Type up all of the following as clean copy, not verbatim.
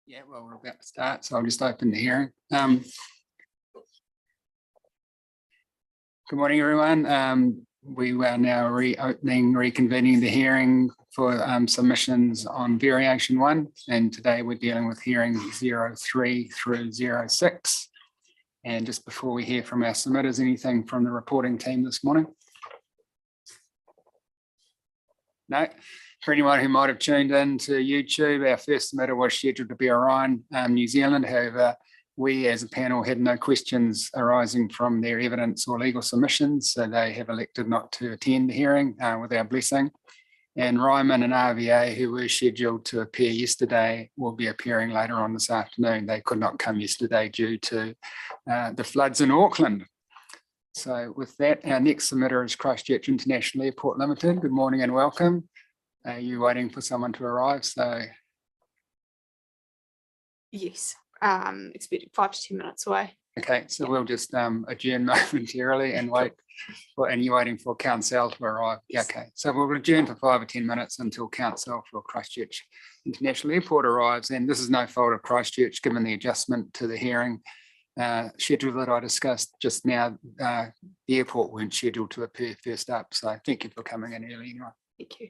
Yeah, well, we're about to start, so I'll just open the hearing. Good morning, everyone. We are now reconvening the hearing for submissions on variation 1, and today we're dealing with hearings 03 through 06. And just before we hear from our submitters, anything from the reporting team this morning? No. For anyone who might have tuned in to YouTube, our first submitter was scheduled to be Orion, New Zealand. However, we as a panel had no questions arising from their evidence or legal submissions, so they have elected not to attend the hearing with our blessing. And Ryman and RVA, who were scheduled to appear yesterday, will be appearing later on this afternoon. They could not come yesterday due to the floods in Auckland. So with that, our next submitter is Christchurch International Airport Limited. Good morning and welcome. Are you waiting for someone to arrive? So yes, expected 5 to 10 minutes away. Okay, so we'll just adjourn momentarily and wait for, and you're waiting for Council to arrive. Yes. Okay, so we'll adjourn for 5 or 10 minutes until Council for Christchurch International Airport arrives. And this is no fault of Christchurch, given the adjustment to the hearing schedule that I discussed just now. The airport weren't scheduled to appear first up. So thank you for coming in early anyway. Thank you.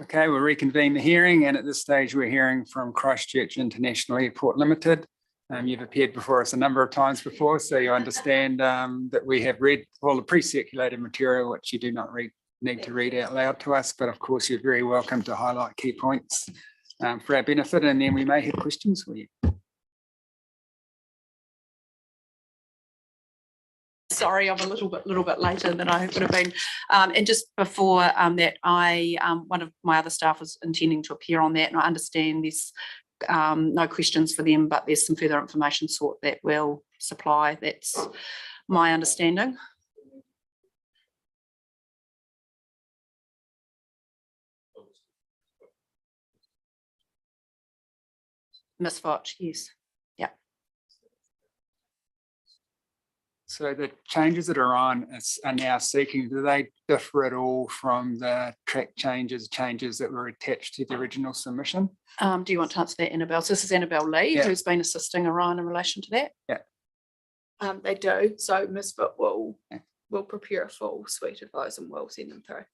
Okay, we'll reconvene the hearing, and at this stage, we're hearing from Christchurch International Airport Limited. You've appeared before us a number of times before, so you understand that we have read all the pre-circulated material, which you do not need to read out loud to us, but of course, you're very welcome to highlight key points for our benefit, and then we may have questions for you. Sorry, I'm a little bit later than I would have been. And just before that, one of my other staff was intending to appear on that, and I understand there's no questions for them, but there's some further information sought that we'll supply. That's my understanding. Ms. Foch, yes. So the changes that are on are now seeking, do they differ at all from the track changes that were attached to the original submission? Do you want to answer that, Annabelle? So this is Annabelle Lee, Yeah. who's been assisting Orion in relation to that. Yeah. They do. So Ms. Foot will prepare a full suite of those and we'll send them through.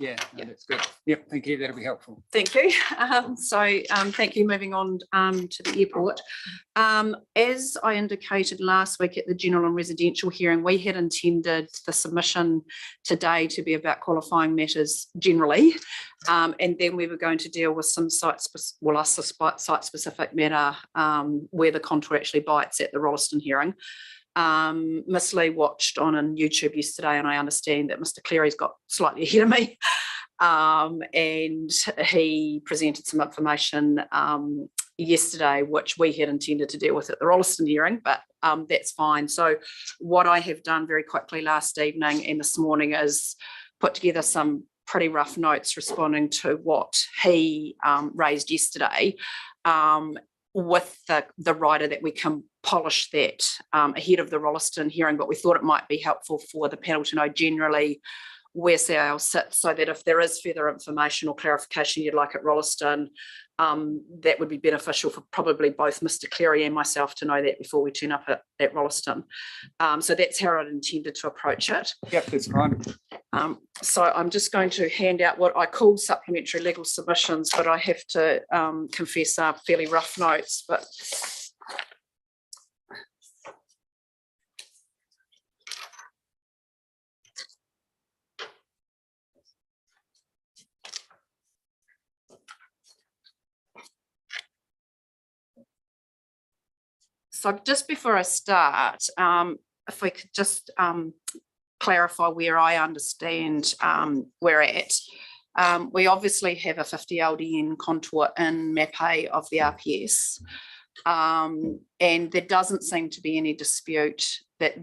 Yeah, that's good. Yep, thank you. That'll be helpful. Thank you. Thank you. Moving on to the airport. As I indicated last week at the general and residential hearing, we had intended the submission today to be about qualifying matters generally, and then we were going to deal with some site-specific matter where the contour actually bites at the Rolleston hearing. Miss Lee watched on YouTube yesterday, and I understand that Mr. Cleary's got slightly ahead of me, and he presented some information yesterday which we had intended to deal with at the Rolleston hearing, but that's fine. So what I have done very quickly last evening and this morning is put together some pretty rough notes responding to what he raised yesterday, with the writer that we can polish that ahead of the Rolleston hearing, but we thought it might be helpful for the panel to know generally where CIL sits, so that if there is further information or clarification you'd like at Rolleston, that would be beneficial for probably both Mr. Cleary and myself to know that before we turn up at Rolleston. So that's how I'd intended to approach it. Yep, that's fine. So I'm just going to hand out what I call supplementary legal submissions, but I have to confess are fairly rough notes. But so just before I start, if we could just clarify where I understand we're at. We obviously have a 50 LDN contour in map A of the RPS, and there doesn't seem to be any dispute that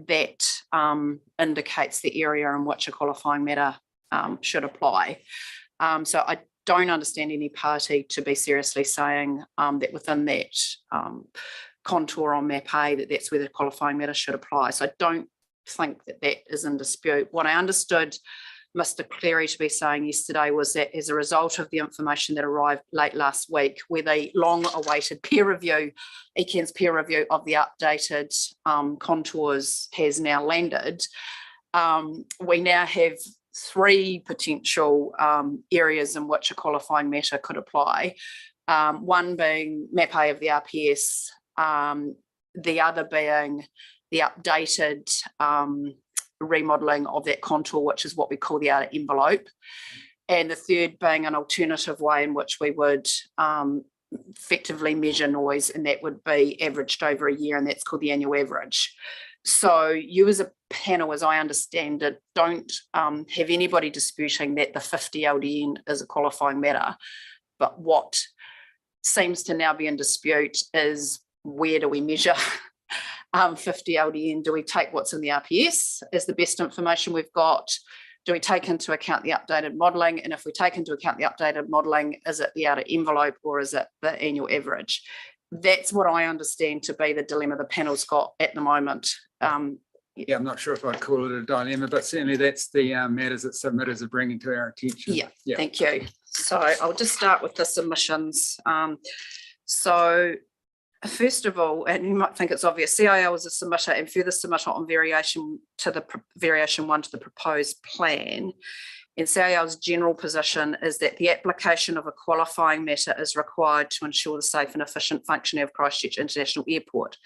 indicates the area in which a qualifying matter should apply. So I don't understand any party to be seriously saying that within that contour on map A that's where the qualifying matter should apply. So I don't think that is in dispute. What I understood Mr. Cleary to be saying yesterday was that as a result of the information that arrived late last week, where the long-awaited peer review, ECAN's peer review of the updated contours has now landed, we now have 3 potential areas in which a qualifying matter could apply. One being map A of the RPS, the other being the updated remodelling of that contour, which is what we call the outer envelope, and the third being an alternative way in which we would effectively measure noise, and that would be averaged over a year, and that's called the annual average. So you as a panel, as I understand it, don't have anybody disputing that the 50 LDN is a qualifying matter, but what seems to now be in dispute is where do we measure 50 LDN? Do we take what's in the RPS as the best information we've got? Do we take into account the updated modelling? And if we take into account the updated modelling, is it the outer envelope or is it the annual average? That's what I understand to be the dilemma the panel's got at the moment. Yeah, I'm not sure if I'd call it a dilemma, but certainly that's the matters that submitters are bringing to our attention. Yeah, thank you. So I'll just start with the submissions. So first of all, and you might think it's obvious, CIL is a submitter and further submitter on variation 1 to the proposed plan. And CIL's general position is that the application of a qualifying matter is required to ensure the safe and efficient functioning of Christchurch International Airport.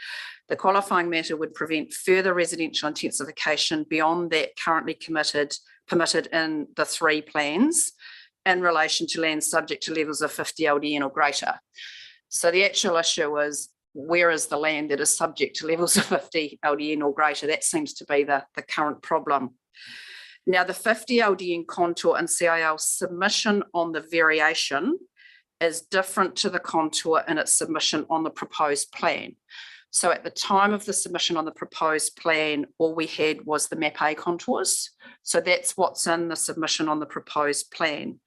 The qualifying matter would prevent further residential intensification beyond that currently permitted in the 3 plans in relation to land subject to levels of 50 LDN or greater. So the actual issue is, where is the land that is subject to levels of 50 LDN or greater? That seems to be the current problem. Now, the 50 LDN contour in CIL submission on the variation is different to the contour in its submission on the proposed plan. So at the time of the submission on the proposed plan, all we had was the map A contours. So that's what's in the submission on the proposed plan.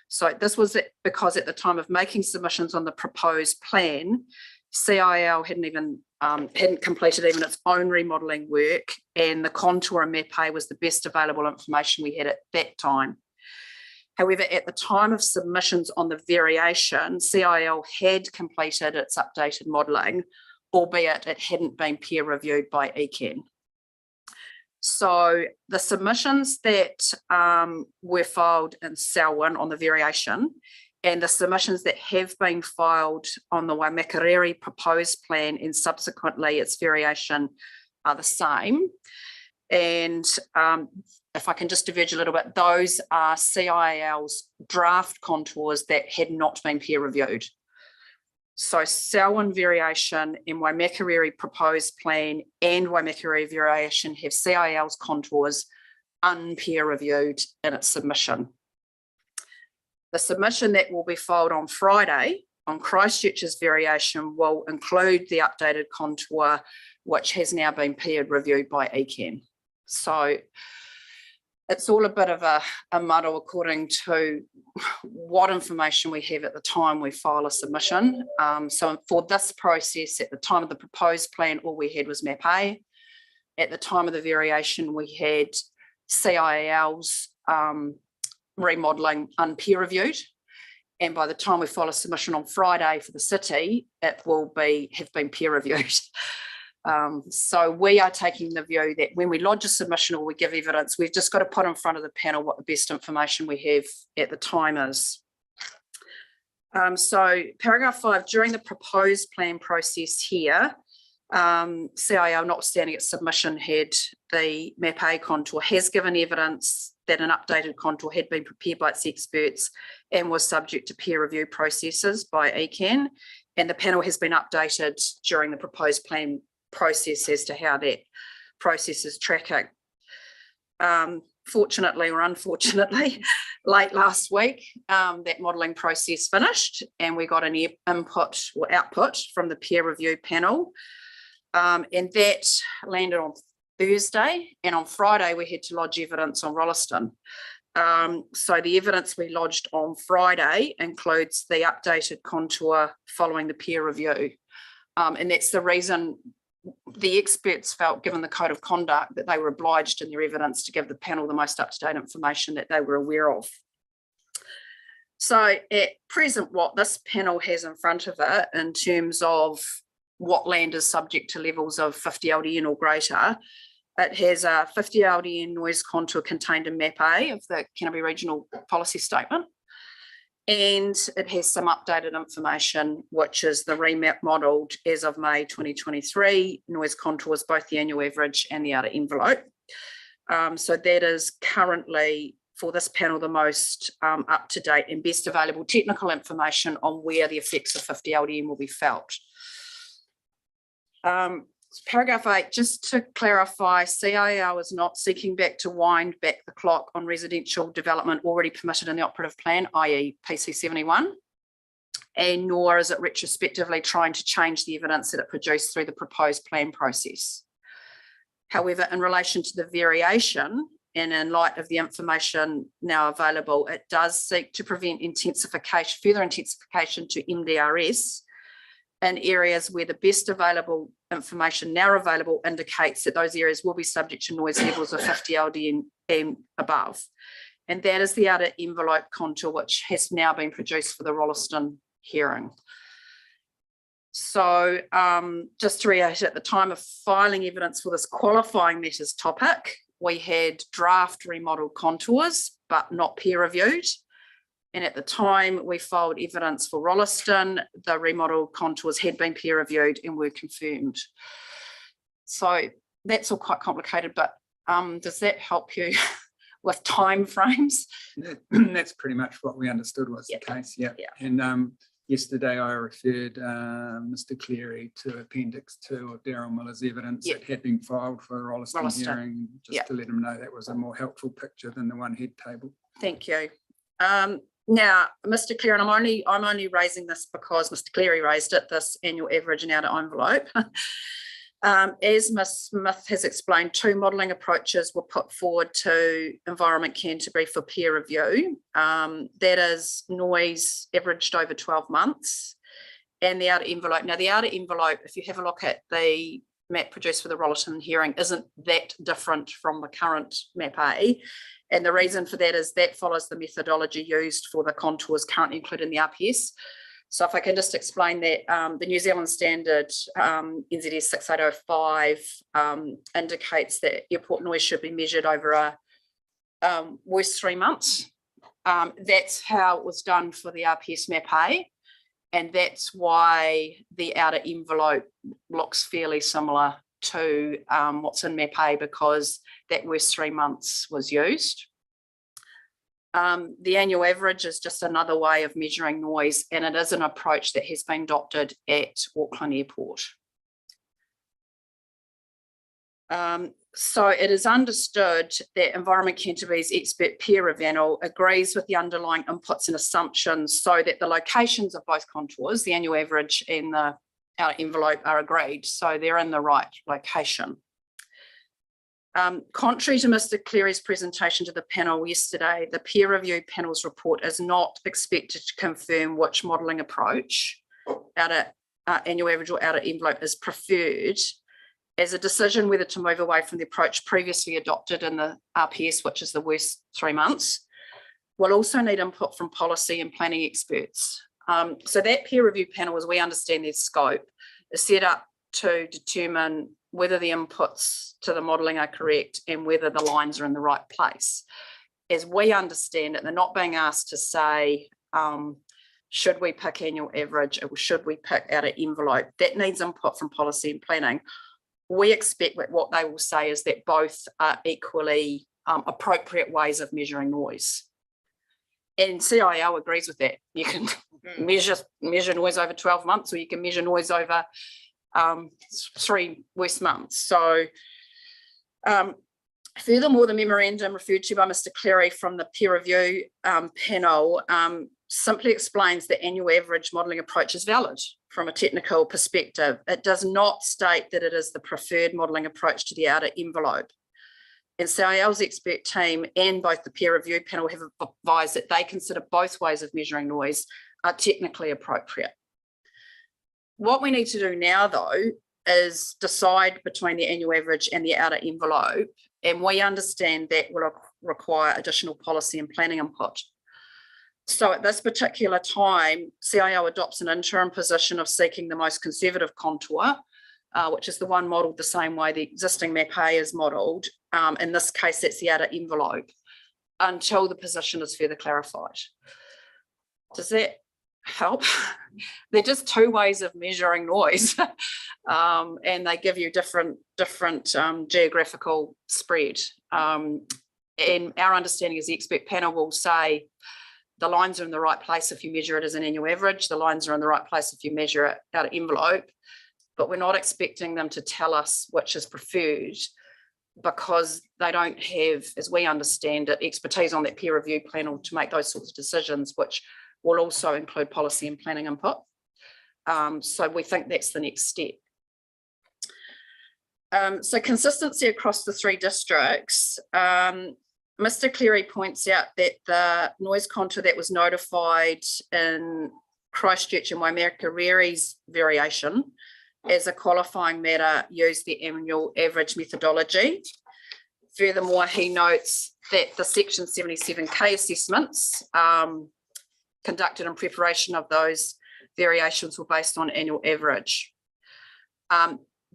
So this was because at the time of making submissions on the proposed plan, CIL hadn't completed even its own remodelling work, and the contour and map A was the best available information we had at that time. However, at the time of submissions on the variation, CIL had completed its updated modelling, albeit it hadn't been peer reviewed by ECAN. So the submissions that were filed in Selwyn on the variation and the submissions that have been filed on the Waimakariri proposed plan and subsequently its variation are the same. And if I can just diverge a little bit, those are CIL's draft contours that had not been peer reviewed. So Selwyn variation in Waimakariri proposed plan and Waimakariri variation have CIL's contours unpeer reviewed in its submission. The submission that will be filed on Friday on Christchurch's variation will include the updated contour, which has now been peer reviewed by ECAN. So it's all a bit of a muddle according to what information we have at the time we file a submission. So for this process, at the time of the proposed plan, all we had was map A. At the time of the variation, we had CIL's remodelling unpeer reviewed. And by the time we file a submission on Friday for the city, it will have been peer reviewed. So we are taking the view that when we lodge a submission or we give evidence, we've just got to put in front of the panel what the best information we have at the time is. So paragraph 5, during the proposed plan process here, CIL, notwithstanding its submission, had the map A contour, has given evidence that an updated contour had been prepared by its experts and was subject to peer review processes by ECAN, and the panel has been updated during the proposed plan process as to how that process is tracking. Fortunately or unfortunately, late last week, that modelling process finished and we got an input or output from the peer review panel, and that landed on Thursday, and on Friday we had to lodge evidence on Rolleston. So the evidence we lodged on Friday includes the updated contour following the peer review, and that's the reason the experts felt, given the code of conduct, that they were obliged in their evidence to give the panel the most up-to-date information that they were aware of. So at present, what this panel has in front of it in terms of what land is subject to levels of 50 LDN or greater, it has a 50 LDN noise contour contained in map A of the Canterbury Regional Policy Statement. And it has some updated information, which is the remap modelled as of May 2023, noise contours, both the annual average and the outer envelope. So that is currently, for this panel, the most up-to-date and best available technical information on where the effects of 50 LDN will be felt. Paragraph 8, just to clarify, CIL is not seeking to wind back the clock on residential development already permitted in the operative plan, i.e. PC 71, and nor is it retrospectively trying to change the evidence that it produced through the proposed plan process. However, in relation to the variation, and in light of the information now available, it does seek to prevent further intensification to MDRS in areas where the best available information now available indicates that those areas will be subject to noise levels of 50 LDN and above. And that is the outer envelope contour, which has now been produced for the Rolleston hearing. So just to reiterate, at the time of filing evidence for this qualifying matters topic, we had draft remodelled contours but not peer reviewed. And at the time we filed evidence for Rolleston, the remodeled contours had been peer reviewed and were confirmed. So that's all quite complicated, but does that help you with timeframes? That's pretty much what we understood was the Yeah. case, yeah. Yeah. And yesterday I referred Mr. Cleary to Appendix 2 of Daryl Miller's evidence Yeah. that had been filed for the Rolleston Rolleston. hearing, just Yeah. to let him know that was a more helpful picture than the one he'd tabled. Thank you. Now, Mr. Cleary, and I'm only raising this because Mr. Cleary raised it, this annual average and outer envelope. As Ms. Smith has explained, 2 modelling approaches were put forward to Environment Canterbury for peer review. That is noise averaged over 12 months and the outer envelope. Now, the outer envelope, if you have a look at the map produced for the Rolleston hearing, isn't that different from the current map A. And the reason for that is that follows the methodology used for the contours currently included in the RPS. So if I can just explain that, the New Zealand standard NZS 6805 indicates that airport noise should be measured over a worst 3 months. That's how it was done for the RPS map A. And that's why the outer envelope looks fairly similar to what's in map A, because that worst 3 months was used. The annual average is just another way of measuring noise, and it is an approach that has been adopted at Auckland Airport. So it is understood that Environment Canterbury's expert peer panel agrees with the underlying inputs and assumptions so that the locations of both contours, the annual average and the outer envelope, are agreed. So they're in the right location. Contrary to Mr. Cleary's presentation to the panel yesterday, the peer review panel's report is not expected to confirm which modelling approach, outer annual average or outer envelope, is preferred, as a decision whether to move away from the approach previously adopted in the RPS, which is the worst 3 months, will also need input from policy and planning experts. So that peer review panel, as we understand their scope, is set up to determine whether the inputs to the modelling are correct and whether the lines are in the right place. As we understand it, they're not being asked to say, should we pick annual average or should we pick outer envelope? That needs input from policy and planning. We expect that what they will say is that both are equally appropriate ways of measuring noise. And CIO agrees with that. You can measure noise over 12 months, or you can measure noise over 3 worst months. So furthermore, the memorandum referred to by Mr. Cleary from the peer review panel simply explains that annual average modelling approach is valid from a technical perspective. It does not state that it is the preferred modelling approach to the outer envelope. And CIL's expert team and both the peer review panel have advised that they consider both ways of measuring noise are technically appropriate. What we need to do now, though, is decide between the annual average and the outer envelope, and we understand that will require additional policy and planning input. So at this particular time, CIO adopts an interim position of seeking the most conservative contour, which is the one modelled the same way the existing map A is modelled. In this case, that's the outer envelope, until the position is further clarified. Does that help? They're just 2 ways of measuring noise, and they give you different geographical spread. And our understanding is the expert panel will say the lines are in the right place if you measure it as an annual average, the lines are in the right place if you measure it out of envelope, but we're not expecting them to tell us which is preferred, because they don't have, as we understand it, expertise on that peer review panel to make those sorts of decisions, which will also include policy and planning input. So we think that's the next step. So consistency across the 3 districts. Mr. Cleary points out that the noise contour that was notified in Christchurch and Waimakariri's variation as a qualifying matter used the annual average methodology. Furthermore, he notes that the Section 77K assessments conducted in preparation of those variations were based on annual average.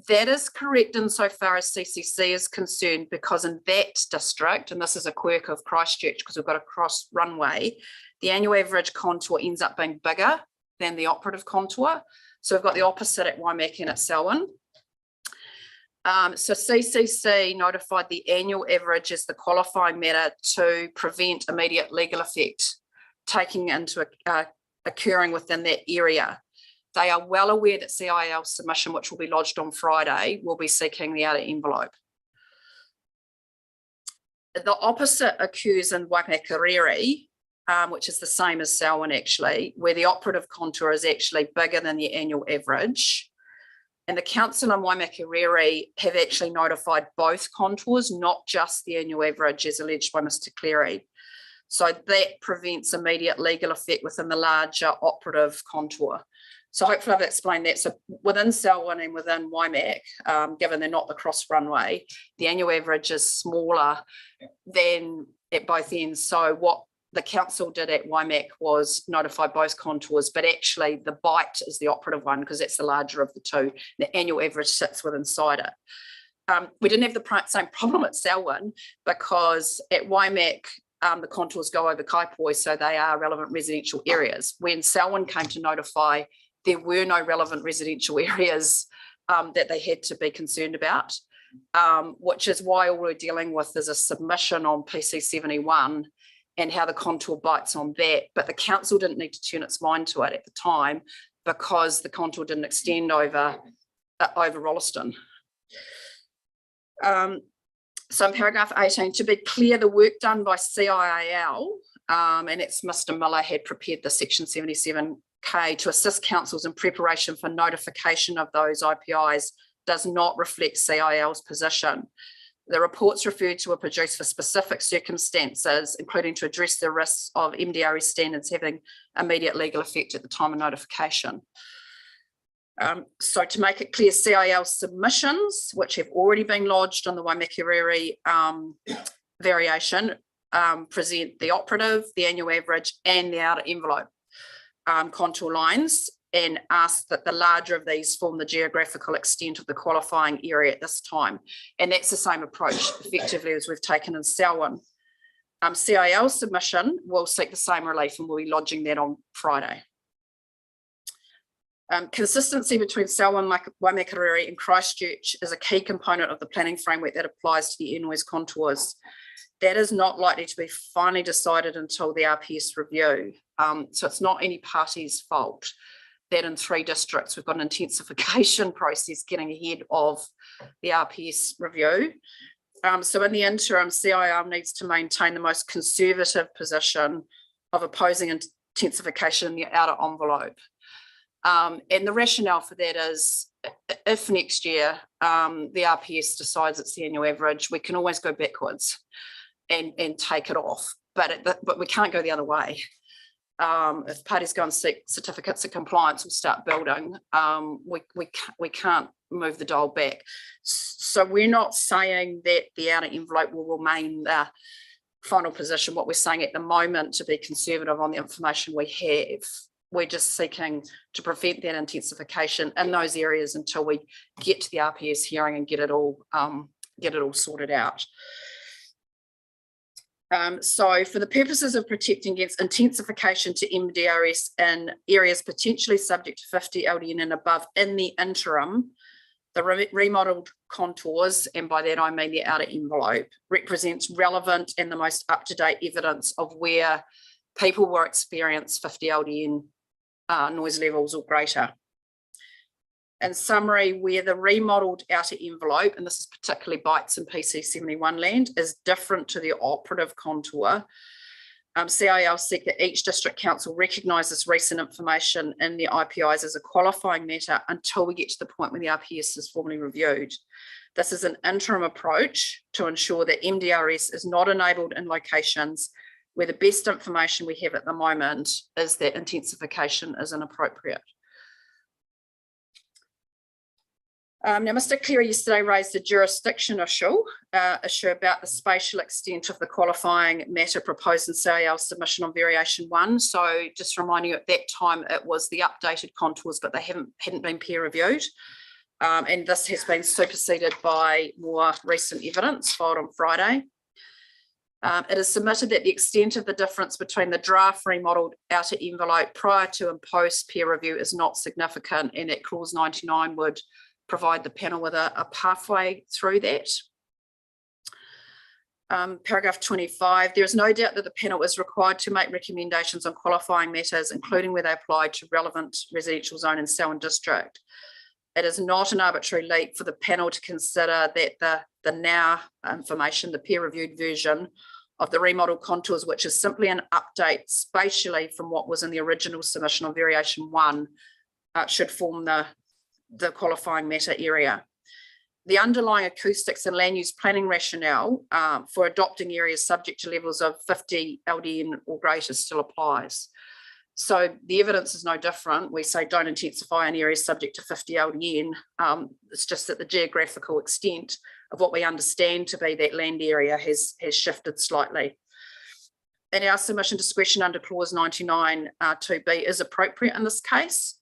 That is correct insofar as CCC is concerned, because in that district, and this is a quirk of Christchurch because we've got a cross runway, the annual average contour ends up being bigger than the operative contour. So we've got the opposite at Waimea and at Selwyn. So CCC notified the annual average as the qualifying matter to prevent immediate legal effect taking into occurring within that area. They are well aware that CIL submission, which will be lodged on Friday, will be seeking the outer envelope. The opposite occurs in Waimakariri, which is the same as Selwyn actually, where the operative contour is actually bigger than the annual average. And the council in Waimakariri have actually notified both contours, not just the annual average as alleged by Mr. Cleary. So that prevents immediate legal effect within the larger operative contour. So hopefully I've explained that. So within Selwyn and within Waimak, given they're not the cross runway, the annual average is smaller than at both ends. So what the council did at Waimak was notify both contours, but actually the bite is the operative one because that's the larger of the two. The annual average sits within inside it. We didn't have the same problem at Selwyn because at Waimak, the contours go over Kaipoi, so they are relevant residential areas. When Selwyn came to notify, there were no relevant residential areas that they had to be concerned about, which is why all we're dealing with is a submission on PC 71 and how the contour bites on that. But the council didn't need to turn its mind to it at the time because the contour didn't extend over Rolleston. So in paragraph 18, to be clear, the work done by CIAL, and it's Mr. Miller had prepared the section 77K to assist councils in preparation for notification of those IPIs does not reflect CIL's position. The reports referred to were produced for specific circumstances, including to address the risks of MDRS standards having immediate legal effect at the time of notification. So to make it clear, CIL submissions, which have already been lodged on the Waimakariri variation, present the operative, the annual average, and the outer envelope contour lines, and ask that the larger of these form the geographical extent of the qualifying area at this time. And that's the same approach effectively as we've taken in Selwyn. CIL submission will seek the same relief and we'll be lodging that on Friday. Consistency between Selwyn, Waimakariri and Christchurch is a key component of the planning framework that applies to the air noise contours. That is not likely to be finally decided until the RPS review. So it's not any party's fault that in 3 districts we've got an intensification process getting ahead of the RPS review. So in the interim, CIL needs to maintain the most conservative position of opposing intensification in the outer envelope. And the rationale for that is if next year the RPS decides it's the annual average, we can always go backwards and take it off, but we can't go the other way. If parties go and seek certificates of compliance, we'll start building. We can't move the dial back. So we're not saying that the outer envelope will remain the final position. What we're saying at the moment, to be conservative on the information we have, we're just seeking to prevent that intensification in those areas until we get to the RPS hearing and get it all sorted out. So for the purposes of protecting against intensification to MDRS in areas potentially subject to 50 LDN and above in the interim, the remodelled contours, and by that I mean the outer envelope, represents relevant and the most up-to-date evidence of where people will experience 50 LDN noise levels or greater. In summary, where the remodelled outer envelope, and this is particularly Bites and PC 71 land, is different to the operative contour, CIL seek that each district council recognise this recent information in the IPIs as a qualifying matter until we get to the point when the RPS is formally reviewed. This is an interim approach to ensure that MDRS is not enabled in locations where the best information we have at the moment is that intensification is inappropriate. Now, Mr. Cleary yesterday raised a jurisdiction issue about the spatial extent of the qualifying matter proposed in CIL submission on variation 1. So just reminding you at that time, it was the updated contours, but they hadn't been peer reviewed. And this has been superseded by more recent evidence filed on Friday. It is submitted that the extent of the difference between the draft remodelled outer envelope prior to and post peer review is not significant, and that clause 99 would provide the panel with a pathway through that. Paragraph 25, there is no doubt that the panel is required to make recommendations on qualifying matters, including where they apply to relevant residential zone and Selwyn district. It is not an arbitrary leap for the panel to consider that the now information, the peer-reviewed version of the remodel contours, which is simply an update spatially from what was in the original submission of variation 1, should form the qualifying matter area. The underlying acoustics and land use planning rationale for adopting areas subject to levels of 50 LDN or greater still applies. So the evidence is no different. We say don't intensify in areas subject to 50 LDN. It's just that the geographical extent of what we understand to be that land area has shifted slightly. And our submission discretion under clause 99 2B is appropriate in this case.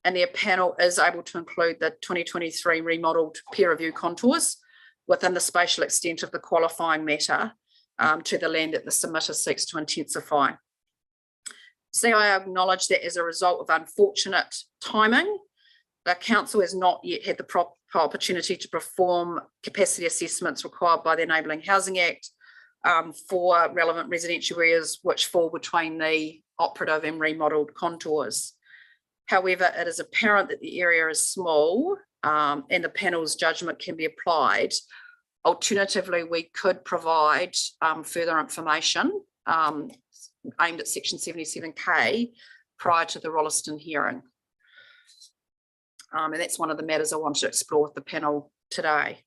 And their panel is able to include the 2023 remodelled peer review contours within the spatial extent of the qualifying matter to the land that the submitter seeks to intensify. CIO acknowledged that as a result of unfortunate timing, the council has not yet had the proper opportunity to perform capacity assessments required by the Enabling Housing Act for relevant residential areas which fall between the operative and remodelled contours. However, it is apparent that the area is small and the panel's judgment can be applied. Alternatively, we could provide further information aimed at section 77K prior to the Rolleston hearing. And that's one of the matters I wanted to explore with the panel today.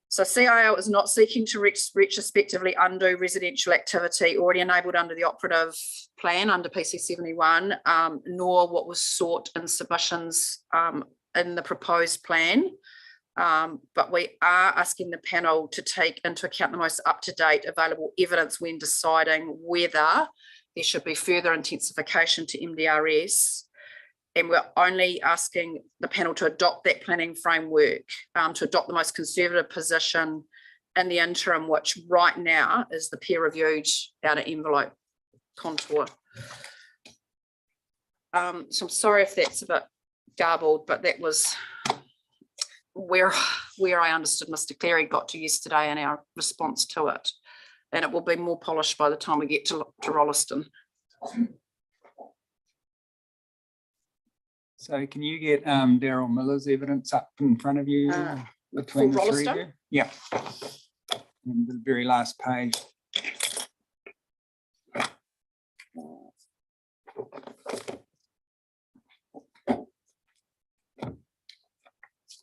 So CIO is not seeking to retrospectively undo residential activity already enabled under the operative plan under PC 71, nor what was sought in submissions in the proposed plan. But we are asking the panel to take into account the most up-to-date available evidence when deciding whether there should be further intensification to MDRS. And we're only asking the panel to adopt that planning framework, to adopt the most conservative position in the interim, which right now is the peer-reviewed outer envelope contour. So I'm sorry if that's a bit garbled, but that was where I understood Mr. Cleary got to yesterday and our response to it. And it will be more polished by the time we get to Rolleston. So can you get Daryl Miller's evidence up in front of you between the three of you? Yeah. And the very last page.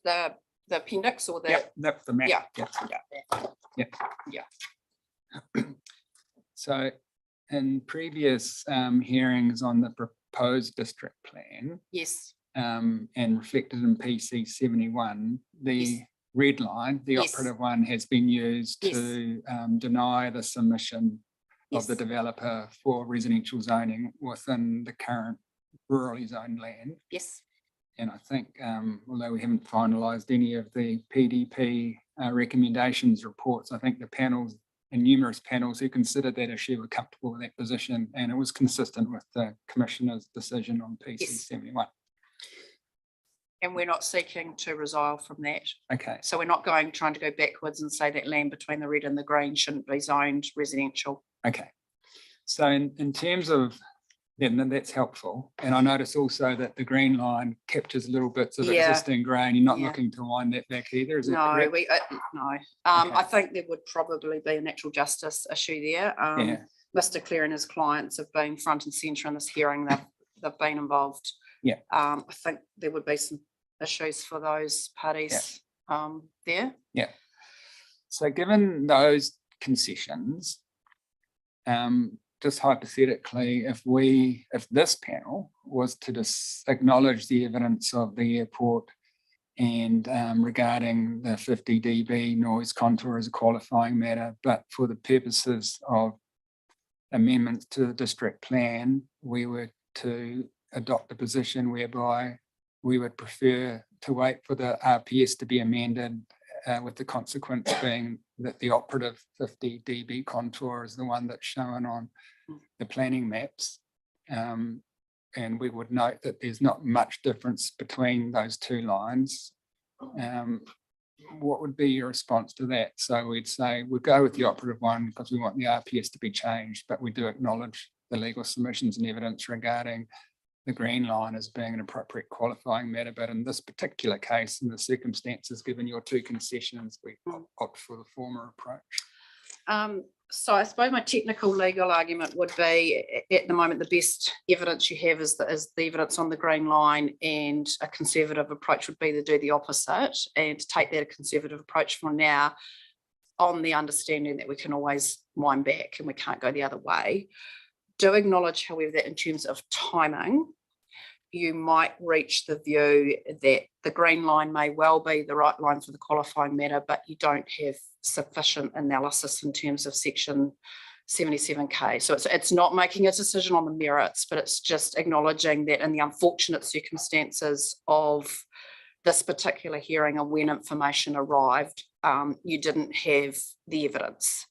The appendix or the The map. Yeah. So in previous hearings on the proposed district plan, yes, and reflected in PC 71, the red line, the operative one, has been used to deny the submission of the developer for residential zoning within the current rurally zoned land. Yes. And I think, although we haven't finalised any of the PDP recommendations reports, I think the panels and numerous panels who considered that issue were comfortable with that position, and it was consistent with the Commissioner's decision on PC 71. And we're not seeking to resile from that. Okay. So we're not trying to go backwards and say that land between the red and the green shouldn't be zoned residential. Okay. So in terms of, then that's helpful. And I notice also that the green line captures little bits of existing grey, and you're not looking to wind that back either, is that correct? No. I think there would probably be a natural justice issue there. Mr. Cleary and his clients have been front and centre in this hearing. They've been involved. Yeah. I think there would be some issues for those parties there. Yeah. So given those concessions, just hypothetically, if this panel was to acknowledge the evidence of the airport and regarding the 50 dB noise contour as a qualifying matter, but for the purposes of amendments to the district plan, we were to adopt a position whereby we would prefer to wait for the RPS to be amended, with the consequence being that the operative 50 dB contour is the one that's shown on the planning maps. And we would note that there's not much difference between those two lines. What would be your response to that? So we'd say we'll go with the operative one because we want the RPS to be changed, but we do acknowledge the legal submissions and evidence regarding the green line as being an appropriate qualifying matter. But in this particular case, in the circumstances, given your two concessions, we opt for the former approach. So I suppose my technical legal argument would be at the moment, the best evidence you have is the evidence on the green line, and a conservative approach would be to do the opposite and to take that a conservative approach for now, on the understanding that we can always wind back and we can't go the other way. Do acknowledge, however, that in terms of timing, you might reach the view that the green line may well be the right line for the qualifying matter, but you don't have sufficient analysis in terms of section 77K. So it's not making a decision on the merits, but it's just acknowledging that in the unfortunate circumstances of this particular hearing and when information arrived, you didn't have the evidence.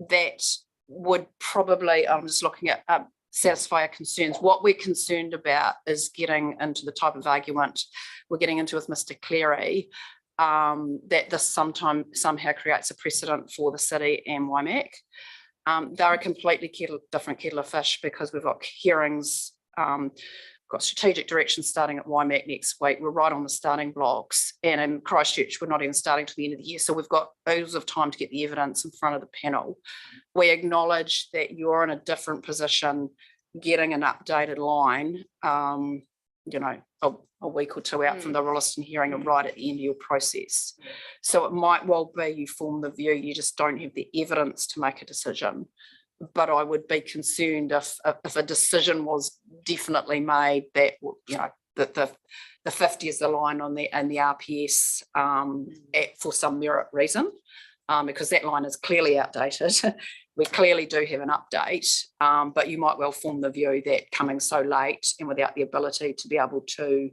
That would probably, I'm just looking at, satisfy our concerns. What we're concerned about is getting into the type of argument we're getting into with Mr. Cleary, that this somehow creates a precedent for the city and WIMAC. They're a completely different kettle of fish, because we've got hearings, got strategic direction starting at WIMAC next week. We're right on the starting blocks, and in Christchurch we're not even starting to the end of the year, so we've got oodles of time to get the evidence in front of the panel. We acknowledge that you're in a different position getting an updated line, a week or two out from the Rolleston hearing and right at the end of your process. So it might well be you form the view you just don't have the evidence to make a decision. But I would be concerned if a decision was definitely made that, that the 50 is the line on the and the RPS for some merit reason, because that line is clearly outdated. We clearly do have an update, but you might well form the view that coming so late and without the ability to be able to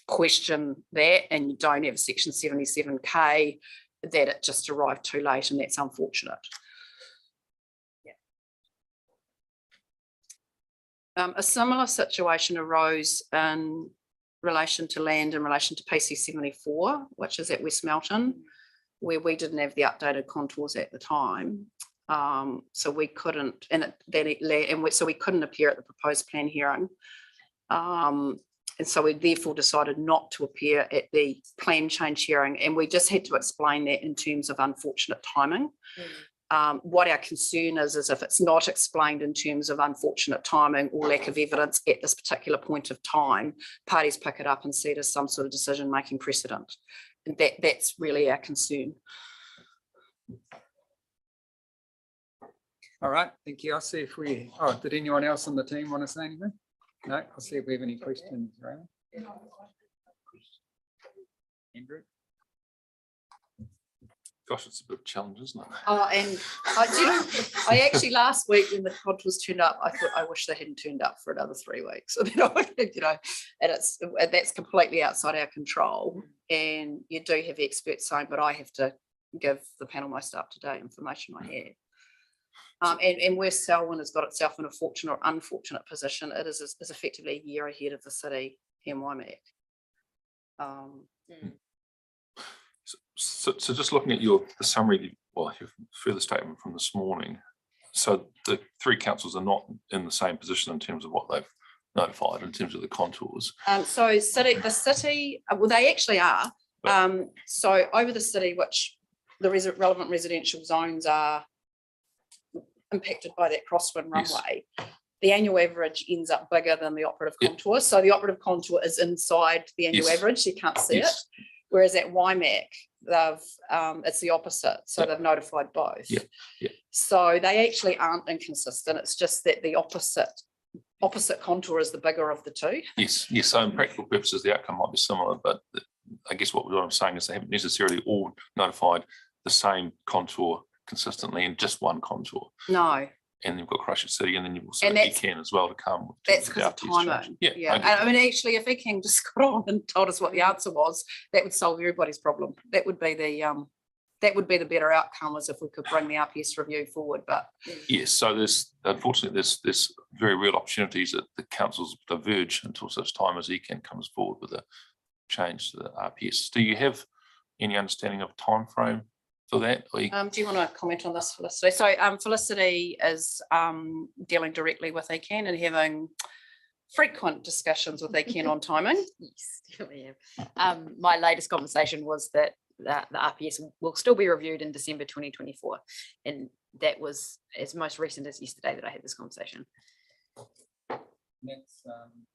question that, and you don't have section 77K, that it just arrived too late, and that's unfortunate. A similar situation arose in relation to land in relation to PC 74, which is at West Melton, where we didn't have the updated contours at the time. So we couldn't, so we couldn't appear at the proposed plan hearing. And so we therefore decided not to appear at the plan change hearing, and we just had to explain that in terms of unfortunate timing. What our concern is if it's not explained in terms of unfortunate timing or lack of evidence at this particular point of time, parties pick it up and see it as some sort of decision-making precedent. And that's really our concern. All right, thank you. I'll see if did anyone else on the team want to say anything? No, I'll see if we have any questions. Right? Andrew? Gosh, it's a bit of a challenge, isn't it? And I actually last week when the contours turned up, I thought I wish they hadn't turned up for another 3 weeks. And that's completely outside our control. And you do have experts saying, but I have to give the panel most up-to-date information I have. And where Selwyn has got itself in a fortunate or unfortunate position, it is effectively a year ahead of the city and WIMAC. So just looking at the summary, your further statement from this morning, so the three councils are not in the same position in terms of what they've notified in terms of the contours. So the city, well, they actually are. So over the city, which the relevant residential zones are impacted by that crosswind runway, the annual average ends up bigger than the operative contour. So the operative contour is inside the annual average, you can't see it. Whereas at WIMAC, it's the opposite. So they've notified both. So they actually aren't inconsistent. It's just that the opposite contour is the bigger of the two. Yes. So in practical purposes, the outcome might be similar, but I guess what I'm saying is they haven't necessarily all notified the same contour consistently in just one contour. No. and you've got Christchurch City, and then you've also And that's- can as well to come. with That's the because of RPS change. timing. Yeah, Yeah. I And get I mean, actually, if King just got on and told us what the answer was, that would solve everybody's problem. That would be the better outcome, was if we could bring the RPS review forward, but Yes, so unfortunately there's very real opportunities that the councils diverge until such time as ECAN comes forward with a change to the RPS. Do you have any understanding of time frame for that? do you want to comment on this, Felicity? So Felicity is dealing directly with ECAN and having frequent discussions with ECAN on timing. Yes, definitely am. My latest conversation was that the RPS will still be reviewed in December 2024. And that was as most recent as yesterday that I had this conversation.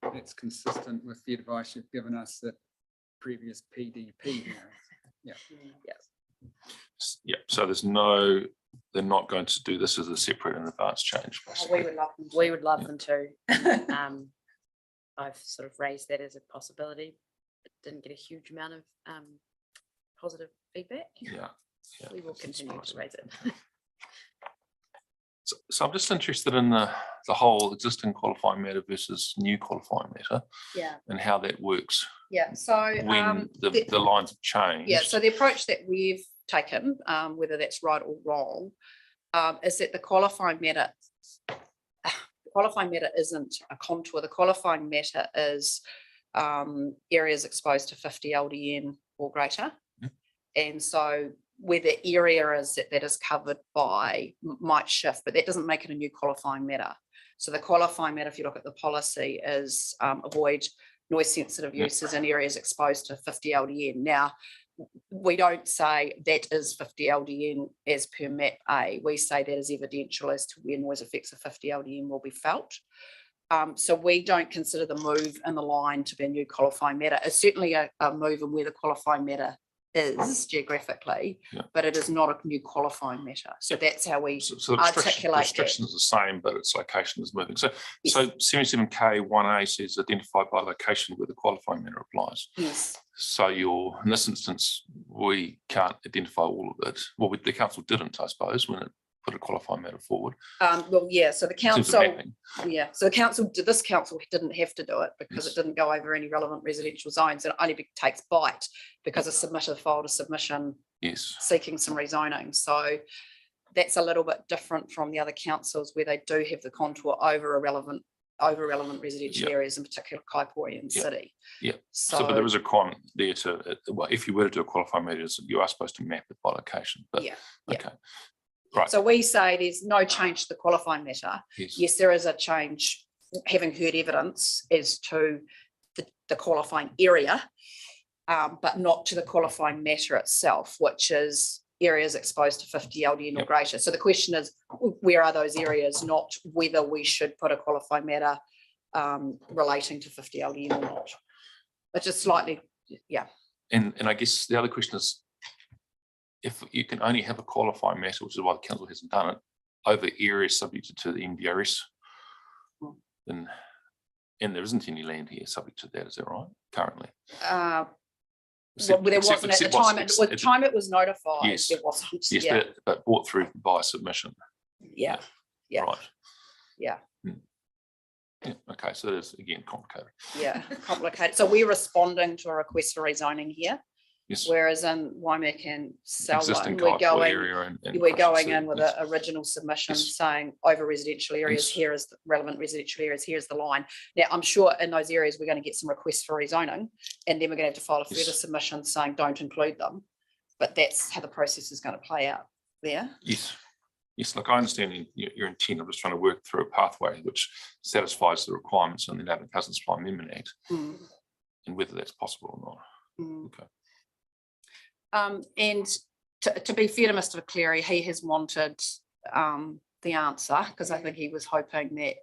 That's consistent with the advice you've given us at previous PDP hearings. Yes. Yeah, so they're not going to do this as a separate and advanced change. We basically. would love them to. We would love them to. I've sort of raised that as a possibility, but didn't get a huge amount of positive feedback. Yeah. We will it's continue to surprising. raise it. So I'm just interested in the whole existing qualifying matter versus new qualifying matter Yeah, and how that works yeah. So when the lines have changed. yeah, so the approach that we've taken, whether that's right or wrong, is that the qualifying matter isn't a contour. The qualifying matter is areas exposed to 50 LDN or greater. And so where the area is that is covered by might shift, but that doesn't make it a new qualifying matter. So the qualifying matter, if you look at the policy, is avoid noise sensitive uses in areas exposed to 50 LDN. Now, we don't say that is 50 LDN as per map A. We say that is evidential as to where noise effects of 50 LDN will be felt. So we don't consider the move in the line to be a new qualifying matter. It's certainly a move in where the qualifying matter is geographically, but it is not a new qualifying matter. So that's how we So the articulate that. restriction is the same, but its location is moving. So Yes. so 77K 1A says identified by location where the qualifying matter applies. Yes. So in this instance, we can't identify all of it. Well, the council didn't, I suppose, when it put a qualifying matter forward. Well, yeah, so the in terms of council, mapping. yeah, so this council didn't have to do it because Yes. it didn't go over any relevant residential zones. It only takes bite because it filed a submission Yes, seeking some rezoning. So that's a little bit different from the other councils where they do have the contour over relevant residential Yeah. areas, in particular Kaipori and Yeah. City. Yeah. so but there is a requirement there well, if you were to do a qualifying matter, you are supposed to map it by location, but yeah. okay. Right, So we say there's no change to the qualifying matter. yes, Yes, there is a change, having heard evidence as to the qualifying area, but not to the qualifying matter itself, which is areas exposed to 50 LDN or Yep. greater. So the question is, where are those areas, not whether we should put a qualifying matter relating to 50 LDN or not. But just slightly, yeah. and I guess the other question is, if you can only have a qualifying matter, which is why the council hasn't done it, over areas subject to the MDRS, then, and there isn't any land here subject to that, is that right, currently? Well, there wasn't at the time, at the time it was notified, Yes. there wasn't, Yes, yeah, but brought through by submission, yeah, yeah. right? Yeah. Yeah, okay, so that is again complicated. Yeah, complicated. So we're responding to a request for rezoning here, Yes. whereas in Waimek and Existing Selwyn, we're Kaipoi going, area and we're Christchurch going City, in with yes. an original submission Yes. saying over residential areas, Yes. here is the relevant residential areas, here's the line. Now, I'm sure in those areas, we're going to get some requests for rezoning, and then we're going to have to file a further Yes. submission saying don't include them. But that's how the process is going to play out there. Yes, yes, look, I understand your intent. I'm just trying to work through a pathway which satisfies the requirements in the Native Cousins Supply Amendment Act, Mm, and whether that's possible or not. mm. Okay. And to be fair to Mr. Cleary, he has wanted the answer because I think he was hoping that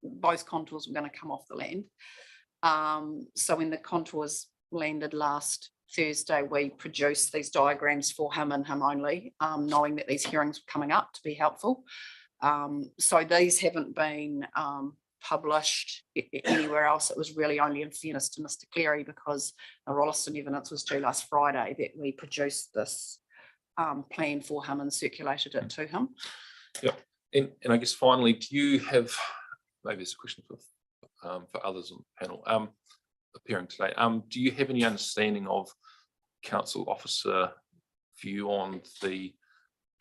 both contours were going to come off the land. So when the contours landed last Thursday, we produced these diagrams for him and him only, knowing that these hearings were coming up to be helpful. So these haven't been published anywhere else. It was really only in fairness to Mr. Cleary because the Rolleston evidence was due last Friday that we produced this plan for him and circulated it to him. Yep. And I guess finally, do you have, maybe it's a question for others on the panel appearing today. Do you have any understanding of council officer view on the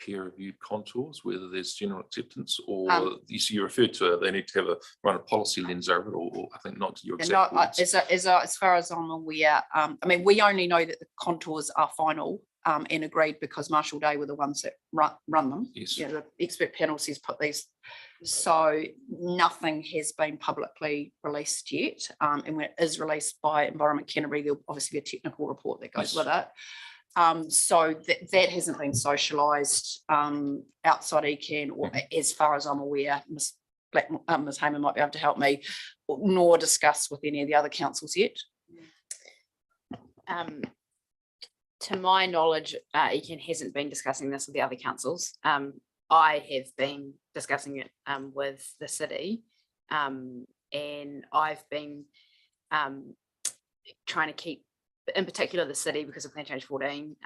peer-reviewed contours, whether there's general acceptance or you referred to they need to run a policy lens over it, or I think not your exact words. As far as I'm aware, I mean, we only know that the contours are final and agreed because Marshall Day were the ones that run them. Yes. Yeah, the expert panel says put these. So nothing has been publicly released yet. And when it is released by Environment Canterbury, there'll obviously be a technical report that goes Yes. with it. So that hasn't been socialised outside ECAN, or as far as I'm aware, Ms. Hayman might be able to help me, nor discussed with any of the other councils yet. To my knowledge, ECAN hasn't been discussing this with the other councils. I have been discussing it with the city, and I've been trying to keep, in particular the city, because of Plan Change 14,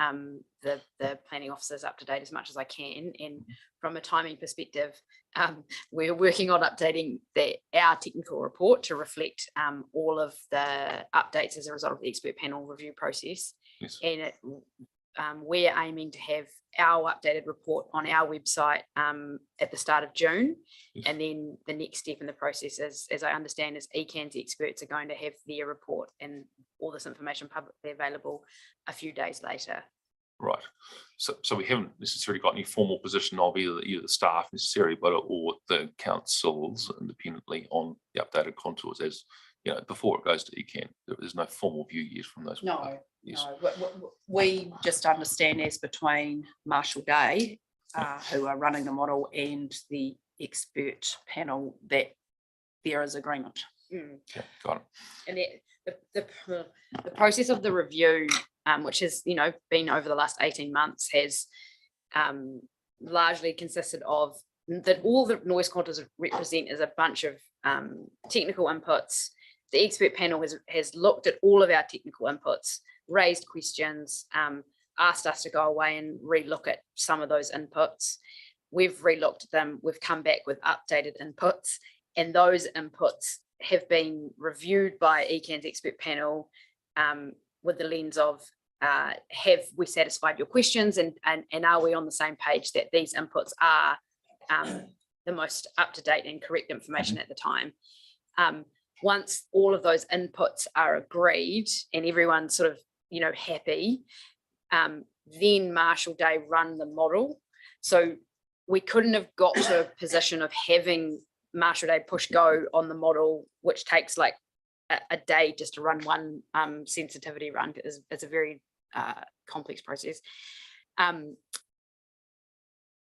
the planning officers up to date as much as I can. And from a timing perspective, we're working on updating our technical report to reflect all of the updates as a result of the expert panel review process. Yes. And we're aiming to have our updated report on our website at the start of June. Yes. And then the next step in the process is, as I understand, is ECAN's experts are going to have their report and all this information publicly available a few days later. Right. So we haven't necessarily got any formal position of either the staff necessarily, but or the councils independently on the updated contours, as you know, before it goes to ECAN. There's no formal view yet from those. No, Yes. no. We just understand as between Marshall Day, who are running the model, and the expert panel that there is agreement. Yeah, got it. And the process of the review, which has, you know, been over the last 18 months, has largely consisted of that all the noise contours represent is a bunch of technical inputs. The expert panel has looked at all of our technical inputs, raised questions, asked us to go away and relook at some of those inputs. We've relooked at them, we've come back with updated inputs, and those inputs have been reviewed by ECAN's expert panel with the lens of have we satisfied your questions, and are we on the same page that these inputs are the most up-to-date and correct information at the time. Once all of those inputs are agreed and everyone's sort of, you know, happy, then Marshall Day run the model. So we couldn't have got to a position of having Marshall Day push go on the model, which takes like a day just to run one sensitivity run. It's a very complex process.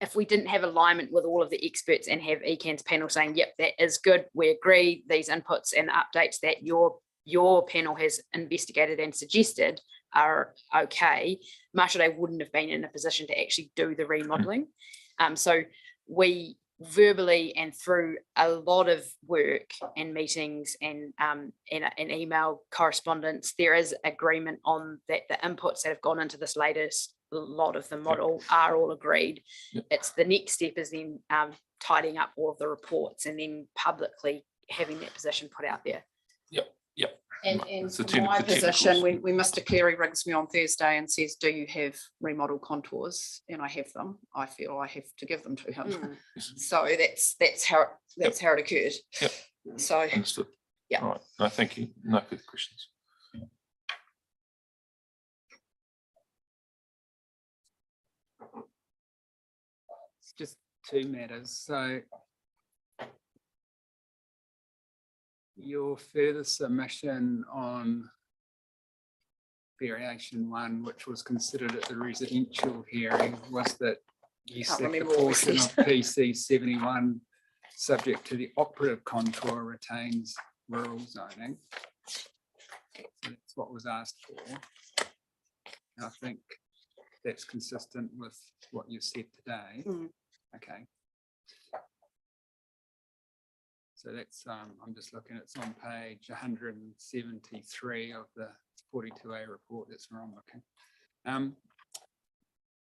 If we didn't have alignment with all of the experts and have ECAN's panel saying, yep, that is good, we agree, these inputs and updates that your panel has investigated and suggested are okay, Marshall Day wouldn't have been in a position to actually do the remodeling. So we verbally and through a lot of work and meetings and email correspondence, there is agreement on that the inputs that have gone into this latest lot of the model are all agreed. Yep. It's the next step is then tidying up all of the reports and then publicly having that position put out there. Yep. And It's the from my the position, technicals. when Mr. Cleary rings me on Thursday and says, do you have remodel contours? And I have them, I feel I have to give them to him. So that's how it occurred. Yep. So Understood. Yeah. All right. No, thank you. No further questions. It's just two matters. So your further submission on variation 1, which was considered at the residential hearing, was that you Can't said the remember what we portion of said. PC 71 subject to the operative contour retains rural zoning. So that's what was asked for. And I think that's consistent with what you said today. Okay. So that's, I'm just looking, it's on page 173 of the 42A report. That's where I'm looking.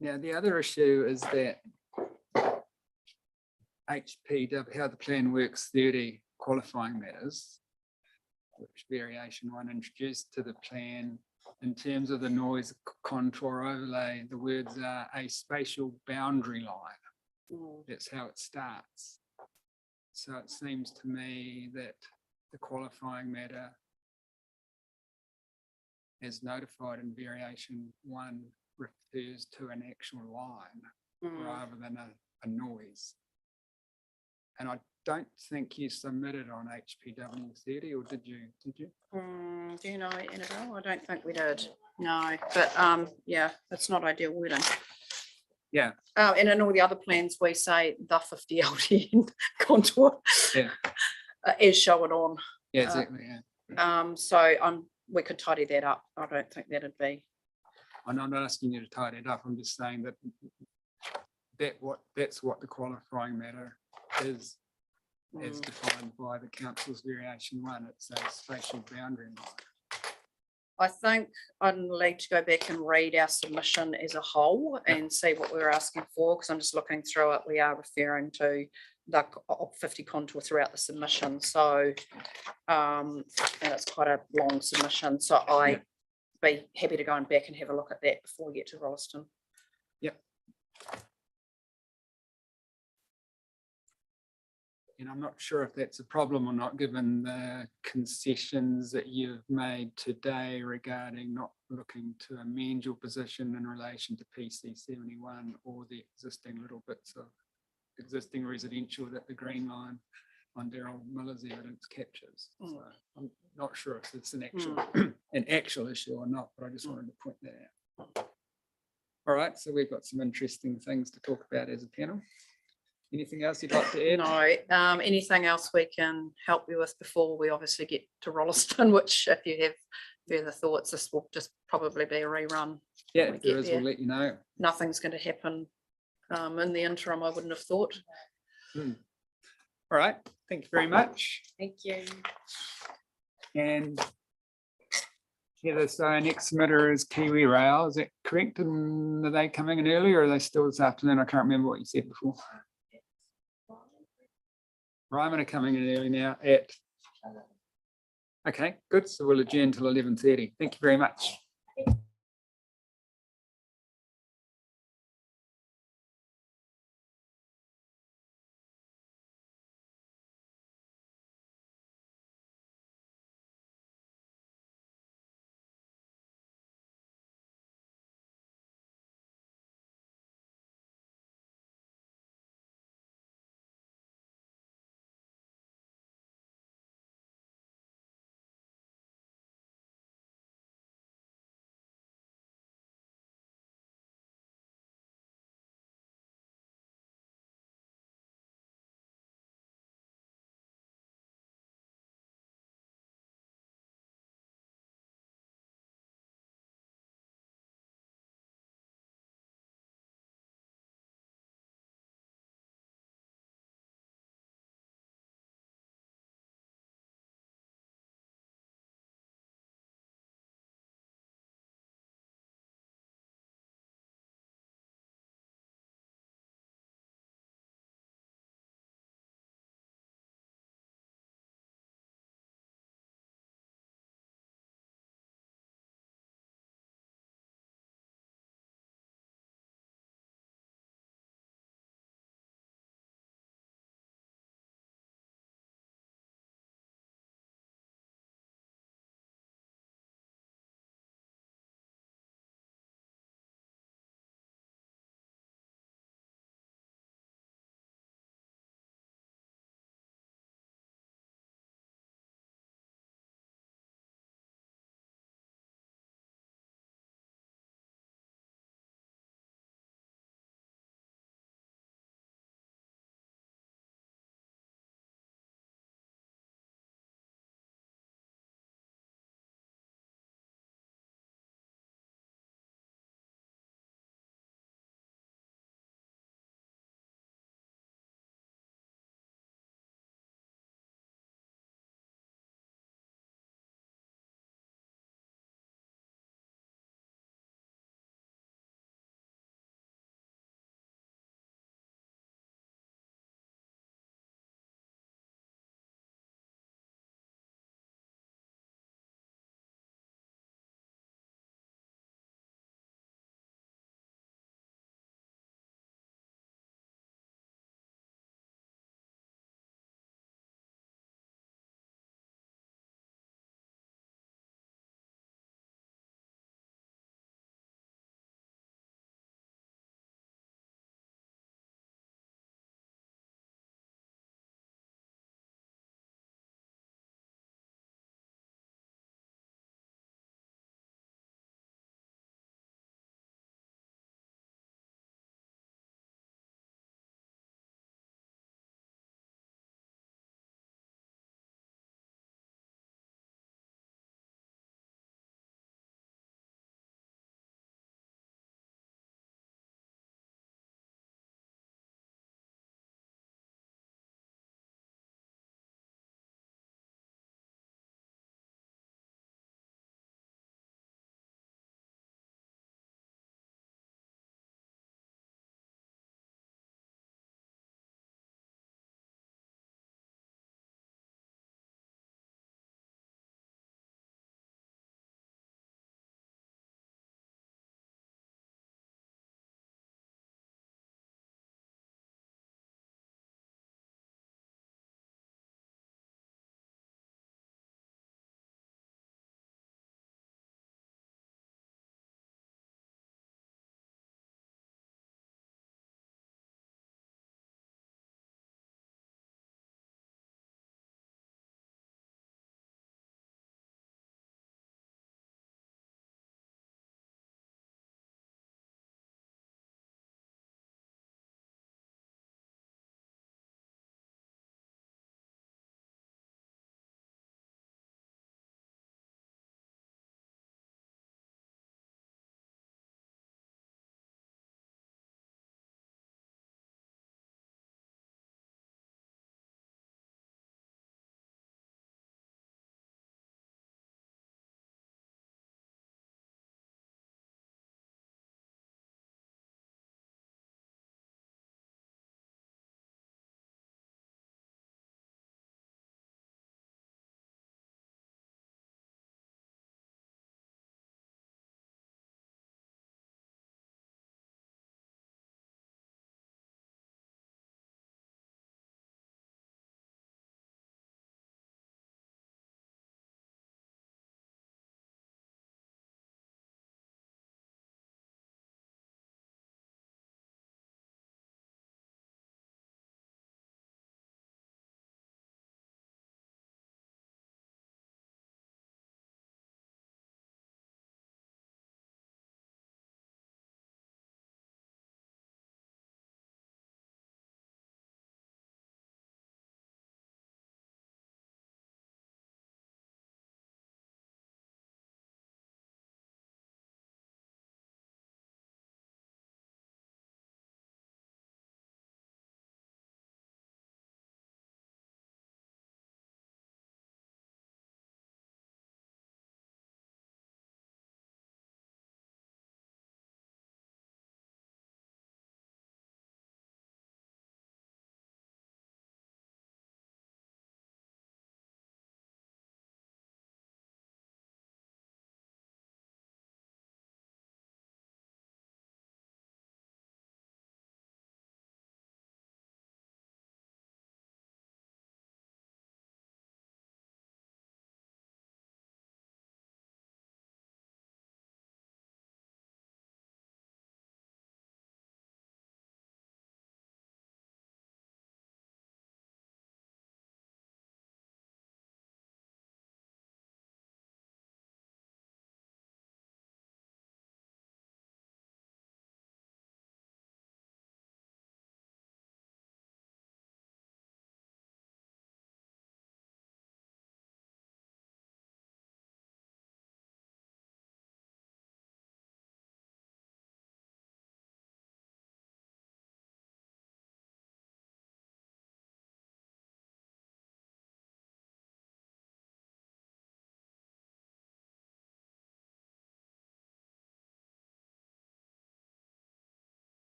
Now, the other issue is that HPW, how the plan works 30 qualifying matters, which variation one introduced to the plan in terms of the noise contour overlay, the words are a spatial boundary line. That's how it starts. So it seems to me that the qualifying matter as notified in variation one refers to an actual line rather than a noise. And I don't think you submitted on HPW 30, or did you? Do you know, Annabelle? I don't think we did. No, but yeah, it's not ideal wording. Yeah. And in all the other plans, we say the 50 LTN contour. Yeah. Is shown on. Yeah, exactly. Yeah. So we could tidy that up. I don't think that'd be. I'm not asking you to tidy it up. I'm just saying that's what the qualifying matter is, as defined by the council's variation one. It's a spatial boundary line. I think I'd need to go back and read our submission as a whole and see what we're asking for, because I'm just looking through it. We are referring to the 50 contour throughout the submission. So, and it's quite a long submission. So I'd be happy to go and back and have a look at that before we get to Rolleston. Yep. And I'm not sure if that's a problem or not, given the concessions that you've made today regarding not looking to amend your position in relation to PC 71 or the existing little bits of existing residential that the green line on Daryl Miller's evidence captures. So I'm not sure if it's an actual issue or not, but I just wanted to point that out. All right, so we've got some interesting things to talk about as a panel. Anything else you'd like to add? No, anything else we can help you with before we obviously get to Rolleston, which if you have further thoughts, this will just probably be a rerun. Yeah, when we if there get is, there. we'll let you know. Nothing's going to happen in the interim, I wouldn't have thought. All right, thank you very much. Thank you. And Heather, so our next submitter is Kiwi Rail, is that correct? And are they coming in early or are they still this afternoon? I can't remember what you said before. Ryman are coming in early now at. Okay, good. So we'll adjourn till 11:30. Thank you very much.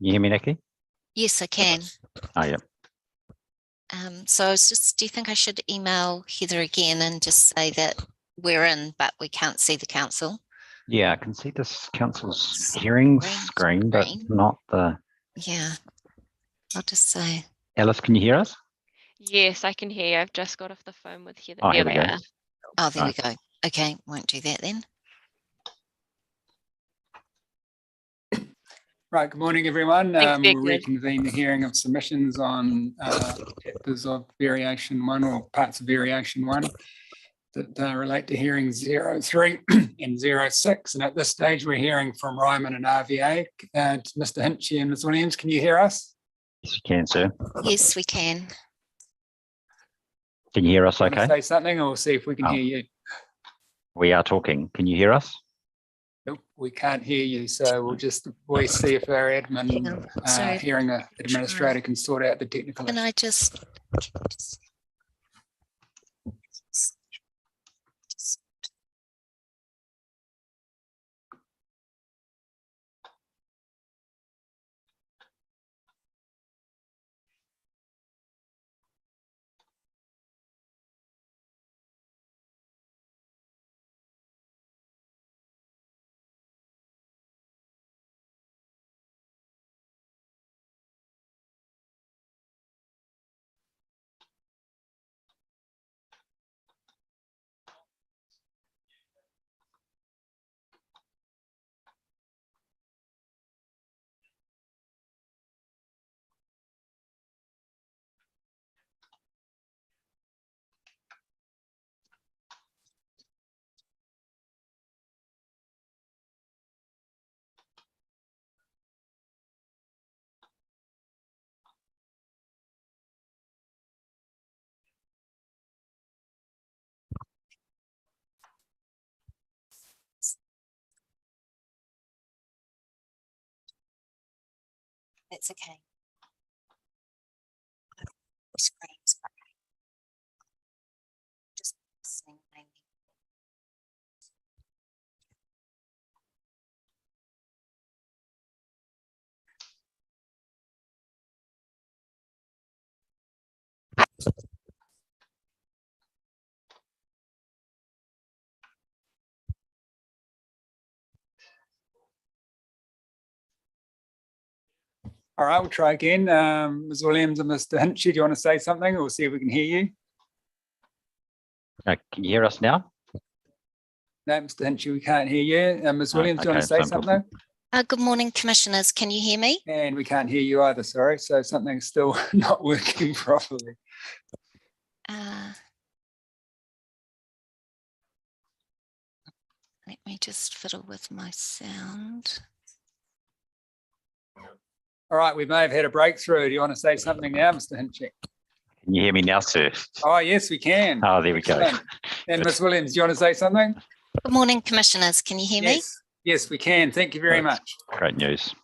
Can you hear me, Nikki? Yes, I can. Oh, yeah. So I was just, do you think I should email Heather again and just say that we're in, but we can't see the council? Yeah, I can see this council's hearing screen, but not the. Yeah, I'll just say. Alice, can you hear us? Yes, I can hear you. I've just got off the phone with Heather. Oh, There here we we go. are. Oh, there we Right. go. Okay, won't do that then. Right, good morning, everyone. Thanks, We'll Declan. reconvene the hearing of submissions on chapters of variation 1 or parts of variation 1 that relate to hearings 03 and 06. And at this stage, we're hearing from Ryman and RVA. Mr. Hinchy and Ms. Williams, can you hear us? Yes, you can, sir. Yes, we can. Can you hear us Want to okay? say something or see if we can Oh. hear you? We are talking. Can you hear us? Nope, we can't hear you. So we'll just voice see if our Hang admin, on, sorry. hearing administrator can sort out the technical. Can issue. I just? That's okay. Screens. Just listening mainly. All right, we'll try again. Ms. Williams and Mr. Hinchy, do you want to say something or see if we can hear you? Can you hear us now? No, Mr. Hinchy, we can't hear you. Ms. No, Williams, do you want to okay, say so something? Good morning, commissioners. Can you hear me? And we can't hear you either, sorry. So something's still not working properly. Let me just fiddle with my sound. All right, we may have had a breakthrough. Do you want to say something now, Mr. Hinchy? Can you hear me now, sir? Oh, yes, we can. Oh, there we go. Excellent. And Ms. Williams, do you want to say something? Good morning, commissioners. Can you hear me? Yes, yes, we can. Thank you very Right. much. Great news.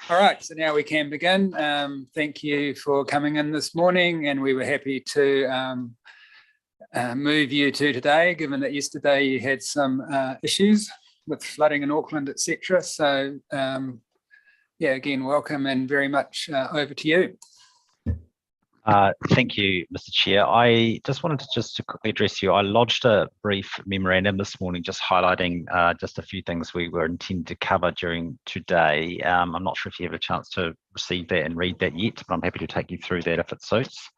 All right, so now we can begin. Thank you for coming in this morning, and we were happy to move you to today, given that yesterday you had some issues with flooding in Auckland, etc. So, yeah, again, welcome and very much over to you. Thank you, Mr. Chair. I just wanted to quickly address you. I lodged a brief memorandum this morning just highlighting just a few things we were intending to cover during today. I'm not sure if you have a chance to receive that and read that yet, but I'm happy to take you through that if it suits.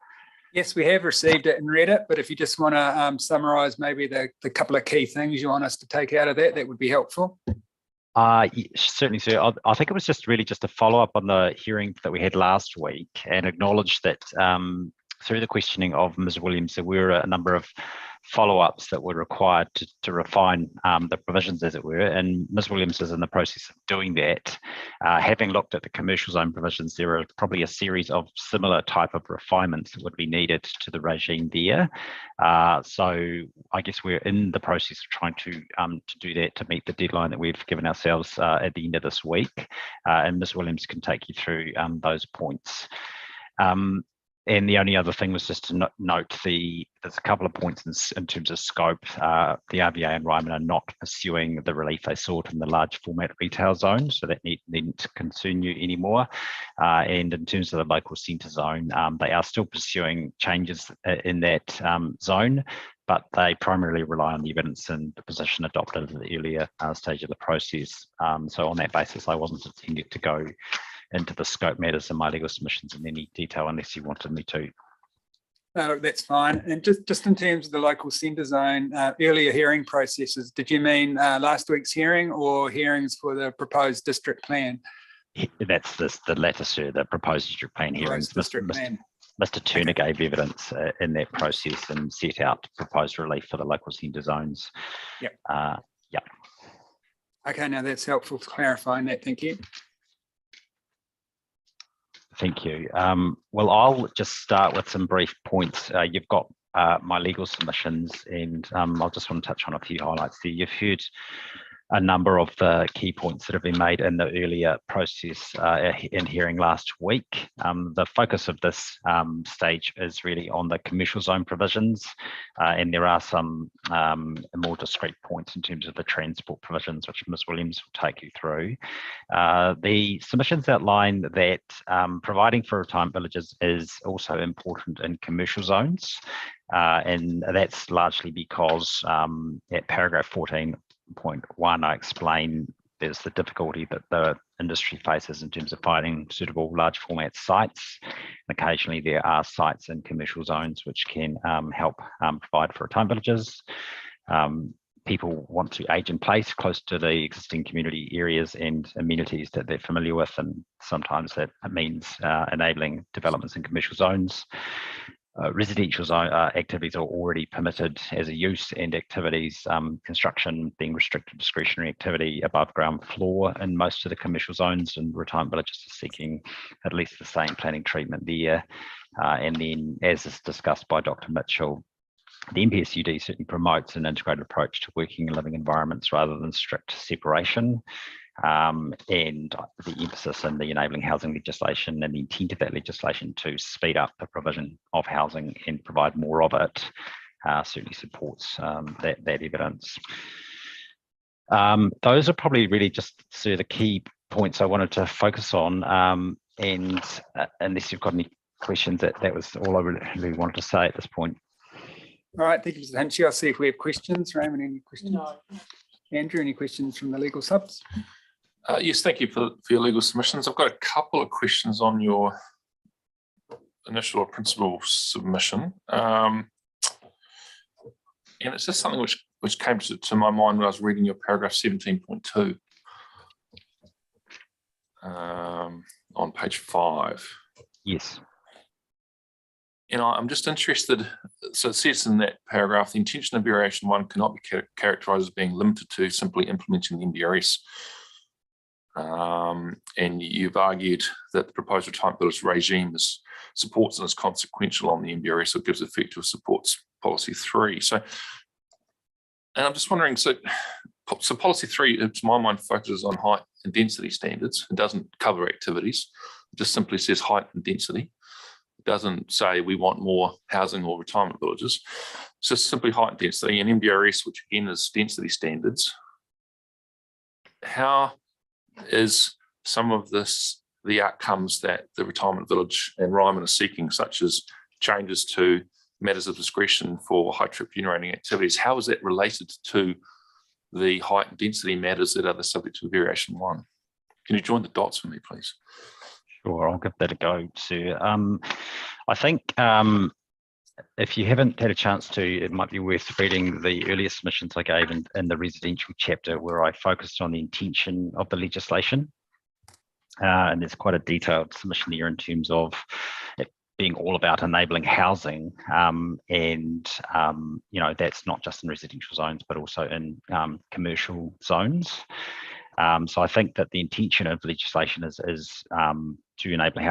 Yes, we have received it and read it, but if you just want to summarise maybe the couple of key things you want us to take out of that, that would be helpful. Certainly, sir. I think it was really just a follow-up on the hearing that we had last week and acknowledge that through the questioning of Ms. Williams, there were a number of follow-ups that were required to refine the provisions, as it were, and Ms. Williams is in the process of doing that. Having looked at the commercial zone provisions, there are probably a series of similar type of refinements that would be needed to the regime there. So I guess we're in the process of trying to do that to meet the deadline that we've given ourselves at the end of this week, and Ms. Williams can take you through those points. And the only other thing was just to note there's a couple of points in terms of scope. The RVA and Ryman are not pursuing the relief they sought in the large format retail zone, so that needn't concern you anymore. And in terms of the local centre zone, they are still pursuing changes in that zone, but they primarily rely on the evidence and the position adopted at the earlier stage of the process. So on that basis, I wasn't intended to go into the scope matters in my legal submissions in any detail unless you wanted me to. No, that's fine. And just in terms of the local centre zone, earlier hearing processes, did you mean last week's hearing or hearings for the proposed district plan? That's the latter, sir, the proposed district plan hearings. District plan. Mr. Turner gave evidence in that process and set out proposed relief for the local centre zones. Yep. Yep. Okay, now that's helpful for clarifying that. Thank you. Thank you. Well, I'll just start with some brief points. You've got my legal submissions, and I'll just want to touch on a few highlights there. You've heard a number of the key points that have been made in the earlier process in hearing last week. The focus of this stage is really on the commercial zone provisions, and there are some more discrete points in terms of the transport provisions, which Ms. Williams will take you through. The submissions outline that providing for retirement villages is also important in commercial zones, and that's largely because at paragraph 14.1, I explain there's the difficulty that the industry faces in terms of finding suitable large format sites. Occasionally there are sites in commercial zones which can help provide for retirement villages. People want to age in place close to the existing community areas and amenities that they're familiar with, and sometimes that means enabling developments in commercial zones. Residential zone activities are already permitted as a use, and activities, construction being restricted discretionary activity above ground floor in most of the commercial zones, and retirement villages are seeking at least the same planning treatment there. And then, as is discussed by Dr. Mitchell, the NPSUD certainly promotes an integrated approach to working and living environments rather than strict separation. And the emphasis in the enabling housing legislation and the intent of that legislation to speed up the provision of housing and provide more of it certainly supports that evidence. Those are probably really just the key points I wanted to focus on, and unless you've got any questions, that was all I really wanted to say at this point. All right, thank you, Mr. Hinchy. I'll see if we have questions. Raymond, any questions? No. Andrew, any questions from the legal subs? Yes, thank you for your legal submissions. I've got a couple of questions on your initial or principal submission. And it's just something which came to my mind when I was reading your paragraph 17.2 on page 5. Yes. And I'm just interested, so it says in that paragraph, the intention of variation 1 cannot be characterised as being limited to simply implementing the MDRS. And you've argued that the proposed retirement village regime supports and is consequential on the MDRS, or gives effect to supports policy 3. So, and I'm just wondering, so policy 3, to my mind, focuses on height and density standards. It doesn't cover activities. It just simply says height and density. It doesn't say we want more housing or retirement villages. It's just simply height and density, and MDRS, which again is density standards. How is some of this the outcomes that the retirement village and Ryman are seeking, such as changes to matters of discretion for high trip generating activities? How is that related to the height and density matters that are the subject of variation 1? Can you join the dots for me, please? Sure, I'll give that a go, sir. I think if you haven't had a chance to, it might be worth reading the earlier submissions I gave in the residential chapter, where I focused on the intention of the legislation. And there's quite a detailed submission here in terms of it being all about enabling housing. And that's not just in residential zones, but also in commercial zones. So I think that the intention of the legislation is to enable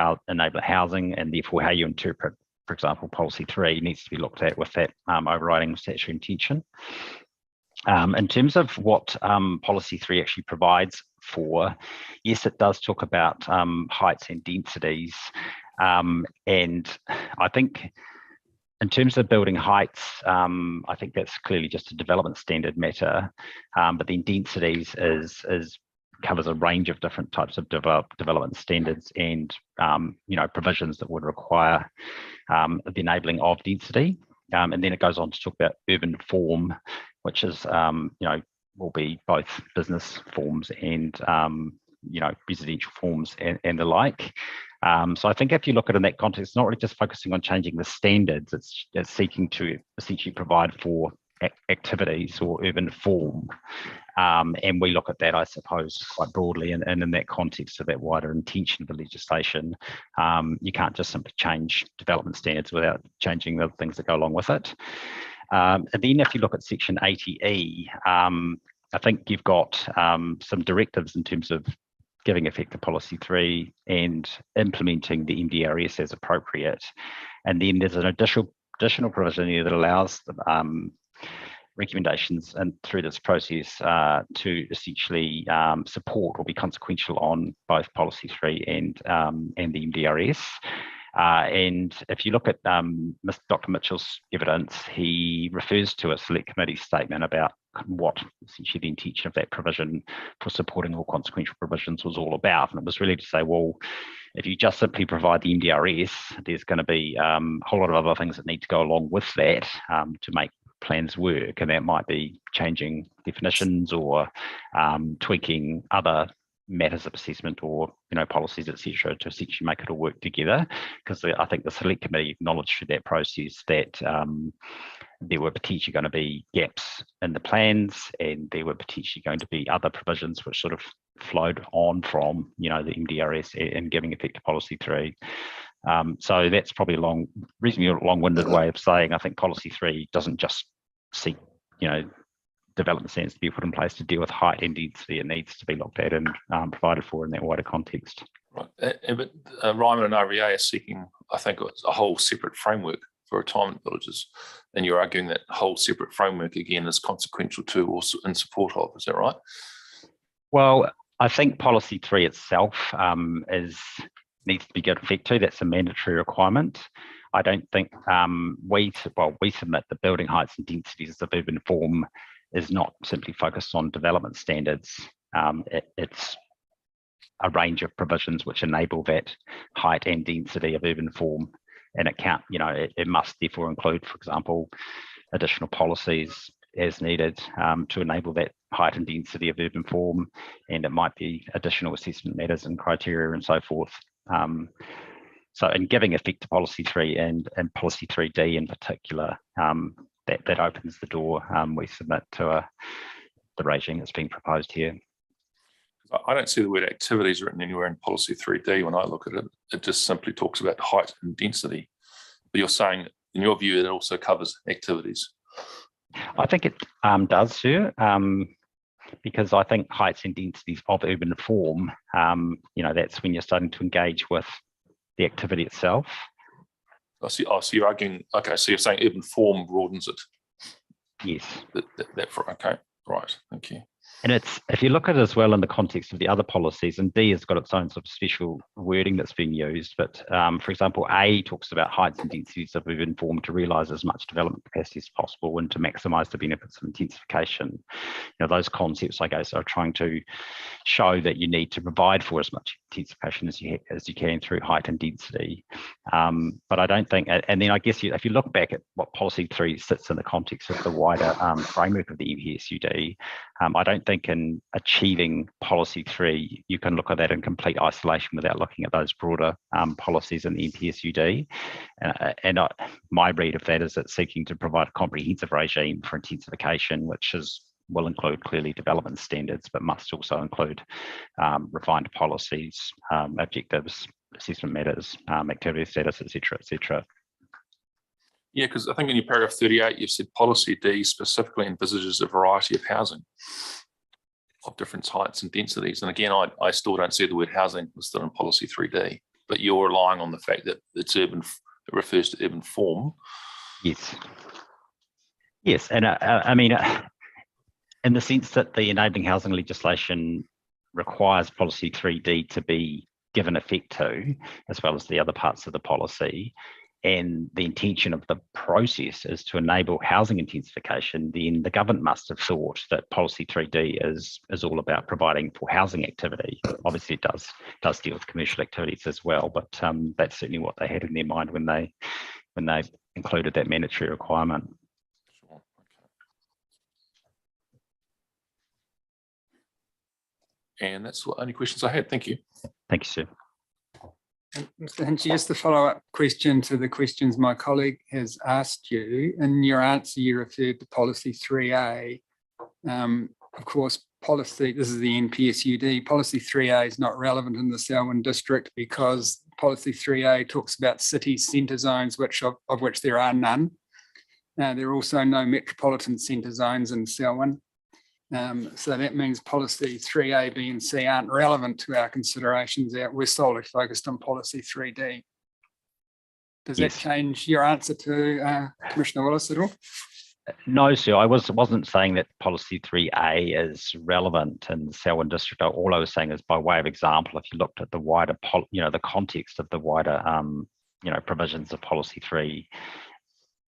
housing, and therefore how you interpret, for example, policy 3 needs to be looked at with that overriding statutory intention. In terms of what policy 3 actually provides for, yes, it does talk about heights and densities, And I think in terms of building heights, I think that's clearly just a development standard matter. But then densities covers a range of different types of development standards and provisions that would require the enabling of density. And then it goes on to talk about urban form, which is will be both business forms and residential forms and the like. So I think if you look at it in that context, it's not really just focusing on changing the standards, it's seeking to essentially provide for activities or urban form. And we look at that, I suppose, quite broadly, and in that context of that wider intention of the legislation. You can't just simply change development standards without changing the things that go along with it. And then if you look at section 80E, I think you've got some directives in terms of giving effect to policy 3 and implementing the MDRS as appropriate. And then there's an additional provision here that allows recommendations and through this process to essentially support or be consequential on both policy 3 and the MDRS. And if you look at Dr. Mitchell's evidence, he refers to a select committee statement about what essentially the intention of that provision for supporting all consequential provisions was all about. And it was really to say, well, if you just simply provide the MDRS, there's going to be a whole lot of other things that need to go along with that to make plans work. And that might be changing definitions or tweaking other matters of assessment or policies, etc., to essentially make it all work together. Because I think the select committee acknowledged through that process that there were potentially going to be gaps in the plans, and there were potentially going to be other provisions which sort of flowed on from the MDRS and giving effect to policy 3. So that's probably a reasonably long-winded way of saying I think policy 3 doesn't just seek development standards to be put in place to deal with height and density. It needs to be looked at and provided for in that wider context. Right, but Ryman and REA are seeking, I think, a whole separate framework for retirement villages, and you're arguing that whole separate framework again is consequential to or in support of. Is that right? Well, I think policy 3 itself needs to be given effect to. That's a mandatory requirement. I don't think we submit the building heights and densities of urban form is not simply focused on development standards. It's a range of provisions which enable that height and density of urban form, and it must therefore include, for example, additional policies as needed to enable that height and density of urban form, and it might be additional assessment matters and criteria and so forth. So in giving effect to policy 3 and policy 3D in particular, that opens the door, we submit to the regime that's being proposed here. I don't see the word activities written anywhere in policy 3D when I look at it. It just simply talks about height and density. But you're saying, in your view, it also covers activities. I think it does, sir, because I think heights and densities of urban form, that's when you're starting to engage with the activity itself. So you're arguing, okay, so you're saying urban form broadens it. Yes. Okay, right, thank you. And if you look at it as well in the context of the other policies, and D has got its own sort of special wording that's being used, but for example, A talks about heights and densities of urban form to realise as much development capacity as possible and to maximise the benefits of intensification. Those concepts, I guess, are trying to show that you need to provide for as much intensification as you can through height and density. But I don't think, and then I guess if you look back at what policy 3 sits in the context of the wider framework of the MPSUD, I don't think in achieving policy 3, you can look at that in complete isolation without looking at those broader policies in the MPSUD. My read of that is it's seeking to provide a comprehensive regime for intensification, which will include clearly development standards, but must also include refined policies, objectives, assessment matters, activity status, etc. Yeah, because I think in your paragraph 38, you've said policy D specifically envisages a variety of housing of different heights and densities. And again, I still don't see the word housing listed in policy 3D, but you're relying on the fact that it's urban, it refers to urban form. Yes. Yes, and I mean, in the sense that the enabling housing legislation requires policy 3D to be given effect to, as well as the other parts of the policy, and the intention of the process is to enable housing intensification, then the government must have thought that policy 3D is all about providing for housing activity. Obviously it does deal with commercial activities as well, but that's certainly what they had in their mind when they included that mandatory requirement. Sure, okay. And that's the only questions I had. Thank you. Thank you, sir. And Mr. Hinchey, just a follow-up question to the questions my colleague has asked you. In your answer, you referred to policy 3A. Of course, this is the NPSUD, policy 3A is not relevant in the Selwyn district because policy 3A talks about city centre zones, of which there are none. There are also no metropolitan centre zones in Selwyn. So that means policy 3A, B and C aren't relevant to our considerations. We're solely focused on policy 3D. Does that Yes. change your answer to Commissioner Willis at all? No, sir, I wasn't saying that policy 3A is relevant in the Selwyn district. All I was saying is by way of example, if you looked at the wider, the context of the wider, provisions of policy 3,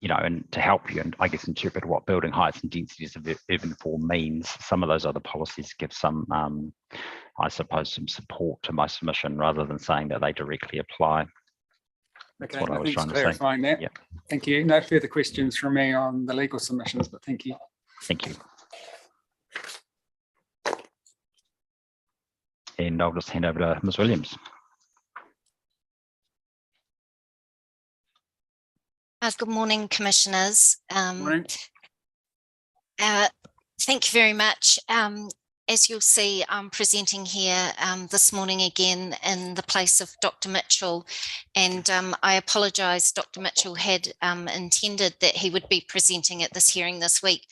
and to help you and I guess interpret what building heights and densities of urban form means, some of those other policies give some, I suppose, some support to my submission rather than saying that they directly apply. That's Okay, what I was thanks trying for to say. clarifying that. Yeah. Thank you. No further questions from me on the legal submissions, but thank you. Thank you. And I'll just hand over to Ms. Williams. Good morning, commissioners. Morning. Thank you very much. As you'll see, I'm presenting here this morning again in the place of Dr. Mitchell, and I apologise. Dr. Mitchell had intended that he would be presenting at this hearing this week,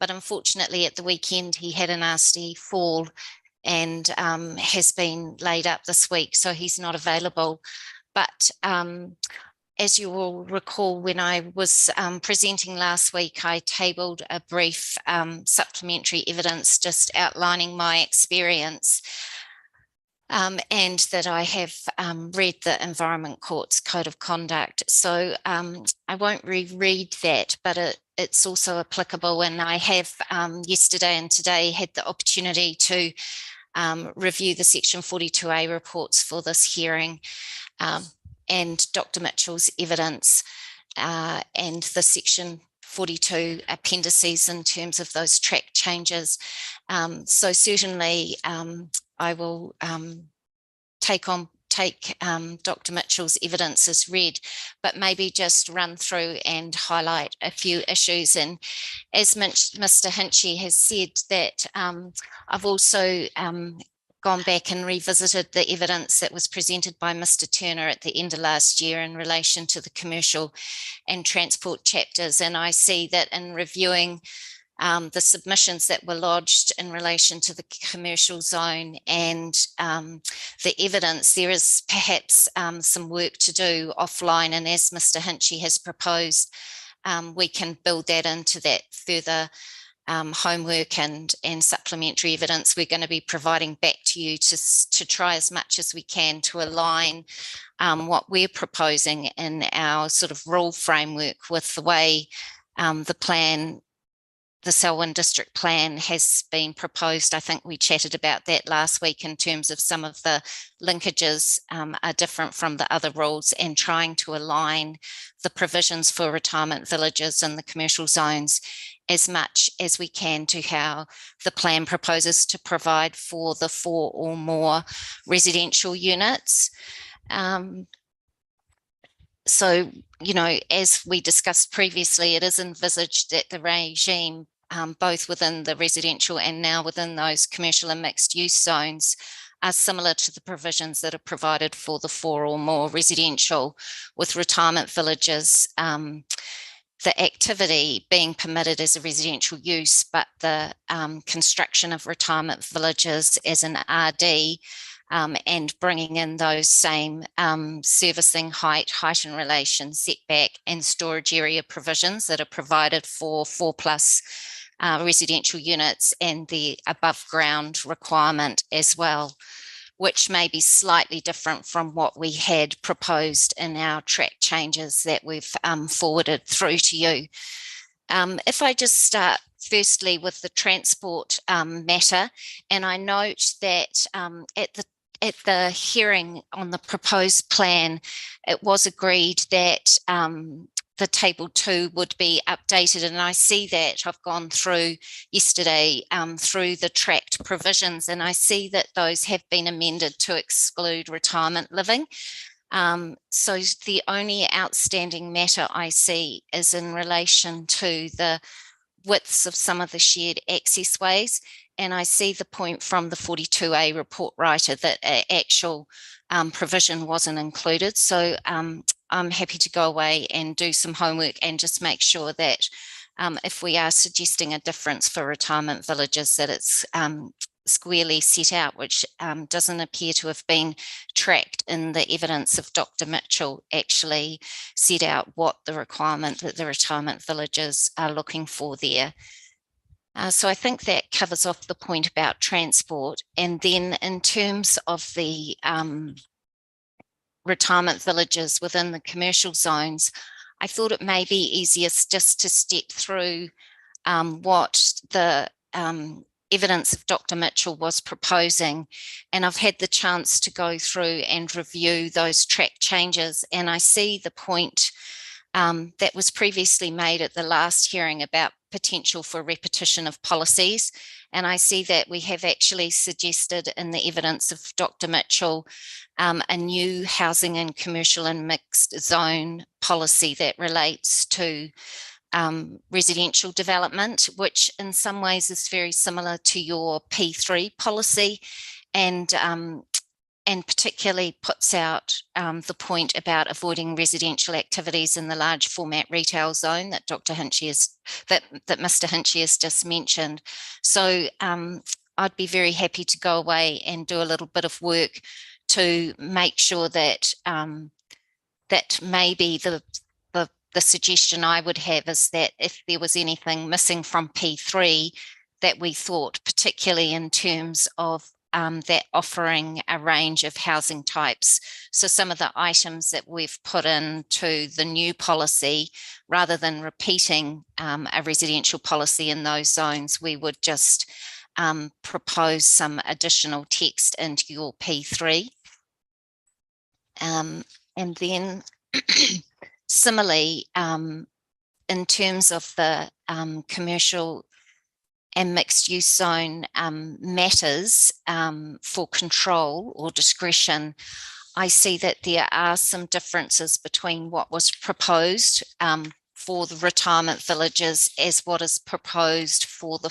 but unfortunately at the weekend he had a nasty fall and has been laid up this week, so he's not available. But as you will recall, when I was presenting last week, I tabled a brief supplementary evidence just outlining my experience and that I have read the Environment Court's Code of Conduct. So I won't reread that, but it's also applicable. And I have yesterday and today had the opportunity to review the Section 42A reports for this hearing. And Dr. Mitchell's evidence and the Section 42 appendices in terms of those track changes. So certainly I will take Dr. Mitchell's evidence as read, but maybe just run through and highlight a few issues. And as Mr. Hinchey has said, that I've also gone back and revisited the evidence that was presented by Mr. Turner at the end of last year in relation to the commercial and transport chapters. And I see that in reviewing the submissions that were lodged in relation to the commercial zone and the evidence, there is perhaps some work to do offline. And as Mr. Hinchey has proposed, we can build that into that further homework and supplementary evidence we're going to be providing back to you to try as much as we can to align what we're proposing in our sort of rule framework with the way the Selwyn District Plan has been proposed. I think we chatted about that last week in terms of some of the linkages are different from the other rules, and trying to align the provisions for retirement villages and the commercial zones as much as we can to how the plan proposes to provide for the 4 or more residential units. So, as we discussed previously, it is envisaged that the regime, both within the residential and now within those commercial and mixed use zones, are similar to the provisions that are provided for the 4 or more residential, with retirement villages, the activity being permitted as a residential use, but the construction of retirement villages as an RD and bringing in those same servicing height in relation, setback and storage area provisions that are provided for 4+ residential units, and the above ground requirement as well. which may be slightly different from what we had proposed in our track changes that we've forwarded through to you. If I just start firstly with the transport matter, and I note that at the hearing on the proposed plan, it was agreed that the table 2 would be updated, and I see that I've gone through yesterday through the tracked provisions, and I see that those have been amended to exclude retirement living. So the only outstanding matter I see is in relation to the widths of some of the shared access ways. And I see the point from the 42A report writer that an actual provision wasn't included. So I'm happy to go away and do some homework and just make sure that if we are suggesting a difference for retirement villages, that it's squarely set out, which doesn't appear to have been tracked in the evidence of Dr. Mitchell actually set out what the requirement that the retirement villages are looking for there. So I think that covers off the point about transport. And then in terms of the retirement villages within the commercial zones, I thought it may be easiest just to step through what the evidence of Dr. Mitchell was proposing. And I've had the chance to go through and review those track changes. And I see the point that was previously made at the last hearing about potential for repetition of policies. And I see that we have actually suggested in the evidence of Dr. Mitchell a new housing and commercial and mixed zone policy that relates to residential development, which in some ways is very similar to your P3 policy, and particularly puts out the point about avoiding residential activities in the large format retail zone that Dr. Hinchey that Mr. Hinchey has just mentioned. So I'd be very happy to go away and do a little bit of work to make sure that that maybe the suggestion I would have is that if there was anything missing from P3 that we thought, particularly in terms of that offering a range of housing types. So some of the items that we've put into the new policy, rather than repeating a residential policy in those zones, we would just propose some additional text into your P3. And then similarly, in terms of the commercial and mixed use zone matters for control or discretion, I see that there are some differences between what was proposed for the retirement villages as what is proposed for the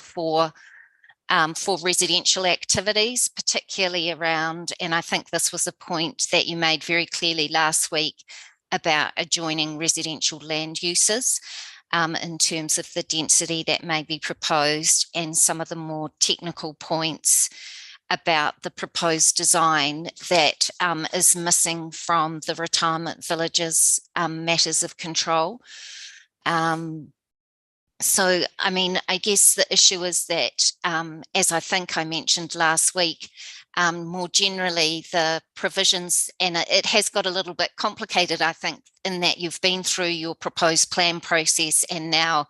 for residential activities, particularly around, and I think this was a point that you made very clearly last week about adjoining residential land uses. In terms of the density that may be proposed and some of the more technical points about the proposed design that is missing from the retirement villages matters of control. So, I mean, I guess the issue is that, as I think I mentioned last week, more generally, the provisions, and it has got a little bit complicated, I think, in that you've been through your proposed plan process and now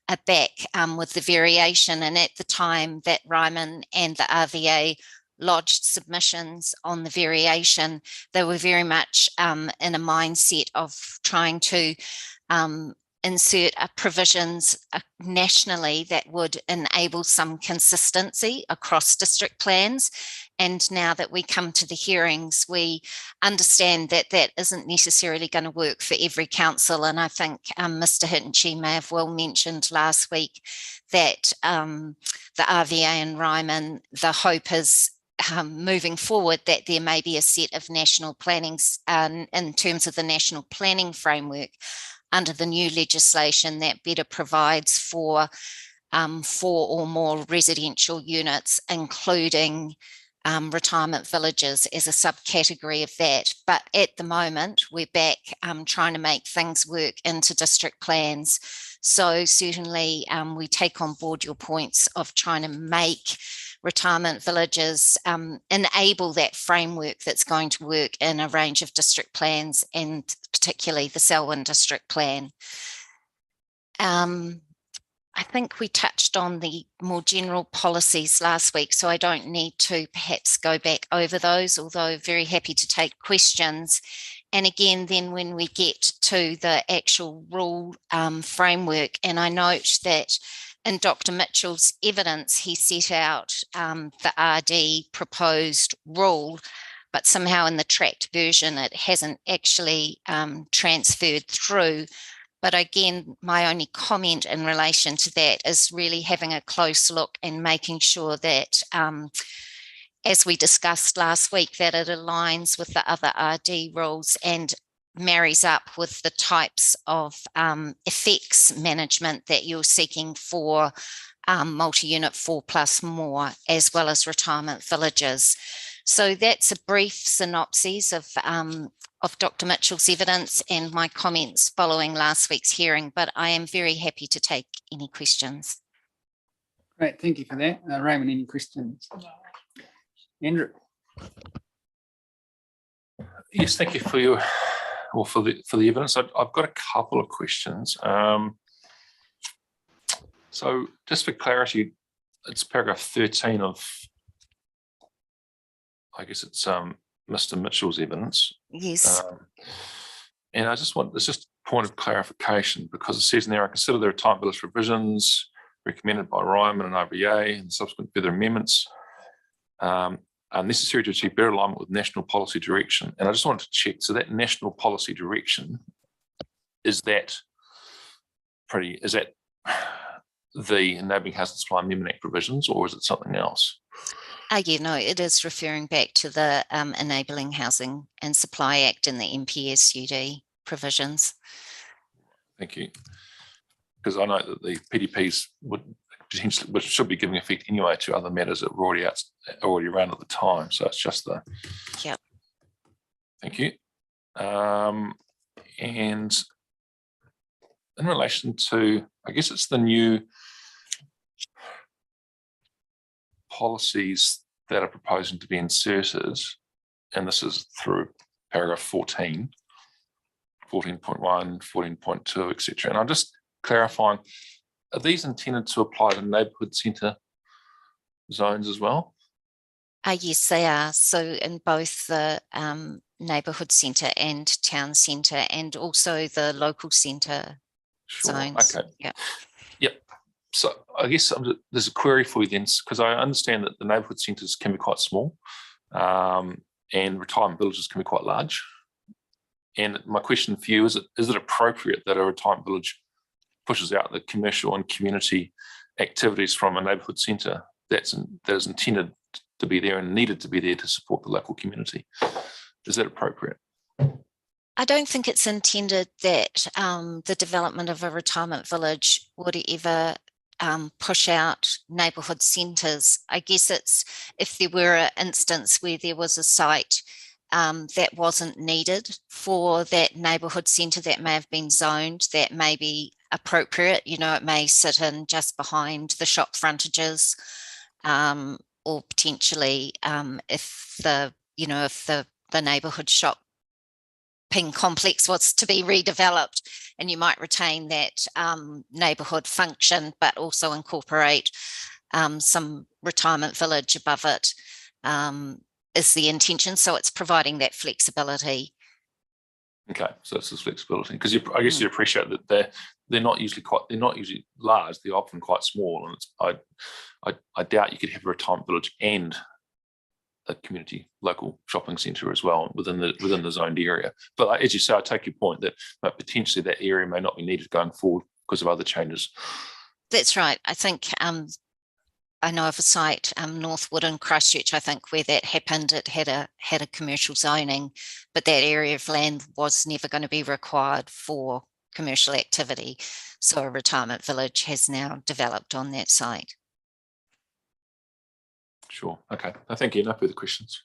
are back with the variation. And at the time that Ryman and the RVA lodged submissions on the variation, they were very much in a mindset of trying to insert provisions nationally that would enable some consistency across district plans. And now that we come to the hearings, we understand that that isn't necessarily going to work for every council. And I think Mr. Hinchey may have well mentioned last week that the RVA and Ryman, the hope is moving forward that there may be a set of national plannings in terms of the national planning framework under the new legislation that better provides for 4 or more residential units, including retirement villages as a subcategory of that. But at the moment, we're back trying to make things work into district plans. So certainly we take on board your points of trying to make retirement villages enable that framework that's going to work in a range of district plans, and particularly the Selwyn district plan. I think we touched on the more general policies last week, so I don't need to perhaps go back over those, although very happy to take questions. And again, then when we get to the actual rule framework, and I note that in Dr. Mitchell's evidence, he set out the RD proposed rule, but somehow in the tracked version, it hasn't actually transferred through. But again, my only comment in relation to that is really having a close look and making sure that, as we discussed last week, that it aligns with the other RD rules and marries up with the types of effects management that you're seeking for multi-unit 4+ more, as well as retirement villages. So that's a brief synopsis of Dr. Mitchell's evidence and my comments following last week's hearing, but I am very happy to take any questions. Great, thank you for that. Raymond, any questions? Andrew? Yes, thank you for your, or for the evidence. I've got a couple of questions. So just for clarity, it's paragraph 13 of, I guess it's Mr. Mitchell's evidence. Yes. And I just want, it's just a point of clarification, because it says in there, I consider the retirement village revisions recommended by Ryman and RBA and subsequent further amendments are necessary to achieve better alignment with national policy direction. And I just wanted to check, so that national policy direction, is that the Enabling Housing Supply Amendment Act provisions, or is it something else? Yeah, no, it is referring back to the Enabling Housing and Supply Act and the NPSUD provisions. Thank you. Because I know that the PDPs would potentially, which should be giving effect anyway to other matters that were already around at the time. So it's just the. Yep. Thank you. And in relation to, I guess it's the new policies that are proposing to be inserted, and this is through paragraph 14, 14.1, 14.2, etc. And I'm just clarifying, are these intended to apply to neighbourhood centre zones as well? Yes, they are. So in both the neighbourhood centre and town centre, and also the local centre zones. Okay. Yeah. Yep. So I guess there's a query for you then, because I understand that the neighbourhood centres can be quite small, and retirement villages can be quite large. And my question for you is it appropriate that a retirement village pushes out the commercial and community activities from a neighbourhood centre that is intended to be there and needed to be there to support the local community? Is that appropriate? I don't think it's intended that the development of a retirement village would ever push out neighbourhood centres. I guess it's if there were an instance where there was a site that wasn't needed for that neighbourhood centre that may have been zoned, that may be appropriate. You know, it may sit in just behind the shop frontages, or potentially if the neighbourhood shopping complex was to be redeveloped, and you might retain that neighbourhood function, but also incorporate some retirement village above it, is the intention. So it's providing that flexibility. Okay, so it's this flexibility, because I guess you appreciate that they're not usually large. They're often quite small, and I doubt you could have a retirement village and a community local shopping centre as well within the zoned area. But as you say, I take your point that potentially that area may not be needed going forward because of other changes. That's right. I think I know of a site, Northwood in Christchurch, I think, where that happened. It had a commercial zoning, but that area of land was never going to be required for commercial activity. So a retirement village has now developed on that site. Sure. Okay. No, thank you. No further questions.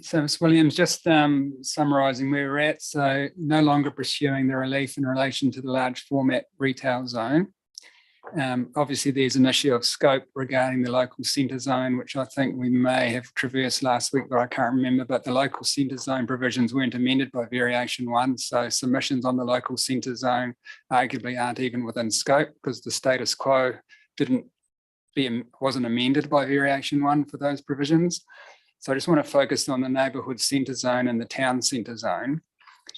So Ms. Williams, just summarising where we're at. So no longer pursuing the relief in relation to the large format retail zone. Obviously, there's an issue of scope regarding the local centre zone, which I think we may have traversed last week, but I can't remember. But the local centre zone provisions weren't amended by variation 1. So submissions on the local centre zone arguably aren't even within scope because the status quo wasn't amended by variation 1 for those provisions. So I just want to focus on the neighbourhood centre zone and the town centre zone.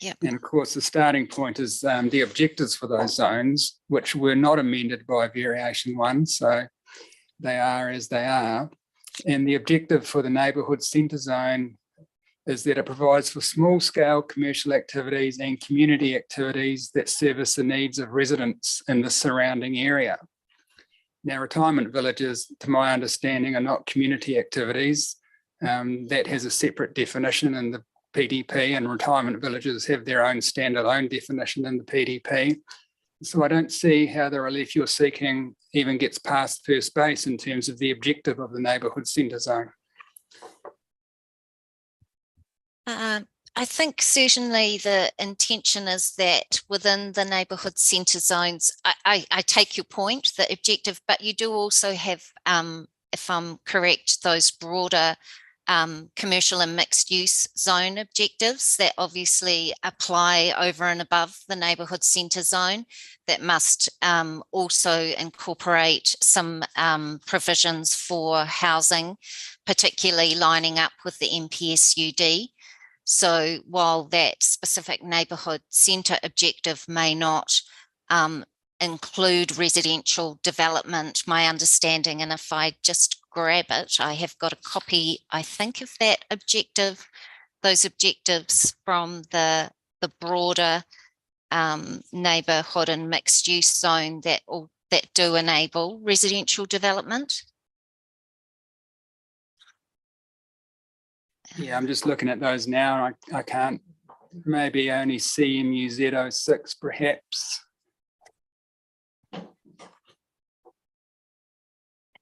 Yep. And of course, the starting point is the objectives for those zones, which were not amended by variation 1. So they are as they are. And the objective for the neighbourhood centre zone is that it provides for small scale commercial activities and community activities that service the needs of residents in the surrounding area. Now, retirement villages, to my understanding, are not community activities. That has a separate definition in the PDP, and retirement villages have their own standalone definition in the PDP. So I don't see how the relief you're seeking even gets past first base in terms of the objective of the neighbourhood centre zone. I think certainly the intention is that within the neighbourhood centre zones, I take your point, the objective, but you do also have, if I'm correct, those broader commercial and mixed use zone objectives that obviously apply over and above the neighbourhood centre zone that must also incorporate some provisions for housing, particularly lining up with the NPSUD. So while that specific neighbourhood centre objective may not include residential development, my understanding, and if I just grab it, I have got a copy, I think, of that objective, those objectives from the broader neighbourhood and mixed use zone that do enable residential development. Yeah, I'm just looking at those now. I can't, maybe only CMUZ 06 perhaps.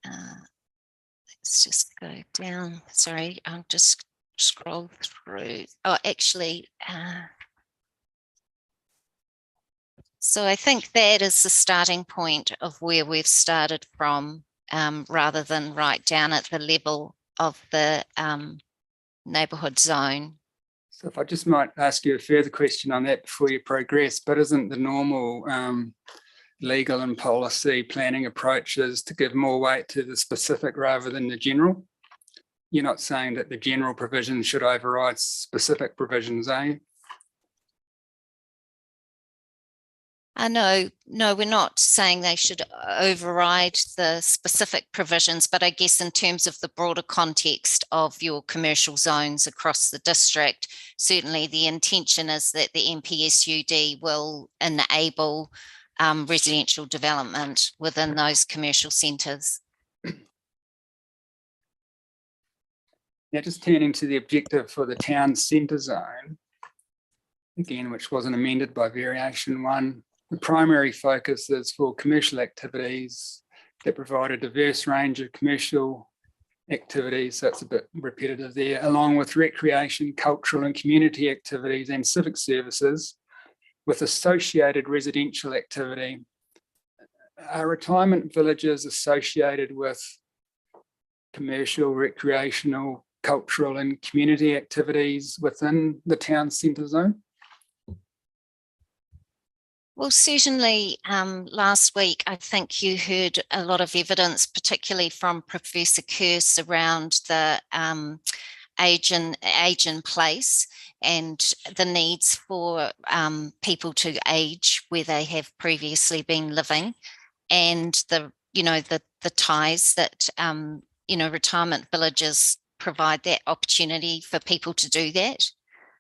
Let's just go down. Sorry, I'll just scroll through. Oh, actually, so I think that is the starting point of where we've started from, rather than right down at the level of the neighbourhood zone. So if I just might ask you a further question on that before you progress, but isn't the normal legal and policy planning approaches to give more weight to the specific rather than the general? You're not saying that the general provisions should override specific provisions, are you? No, we're not saying they should override the specific provisions, but I guess in terms of the broader context of your commercial zones across the district, certainly the intention is that the NPSUD will enable residential development within those commercial centres. Now, just turning to the objective for the town centre zone, again, which wasn't amended by variation 1, the primary focus is for commercial activities that provide a diverse range of commercial activities, so it's a bit repetitive there, along with recreation, cultural and community activities and civic services with associated residential activity. Are retirement villages associated with commercial, recreational, cultural and community activities within the town centre zone? Well, certainly last week, I think you heard a lot of evidence, particularly from Professor Kearse, around the age in place and the needs for people to age where they have previously been living, and the ties that retirement villages provide that opportunity for people to do that.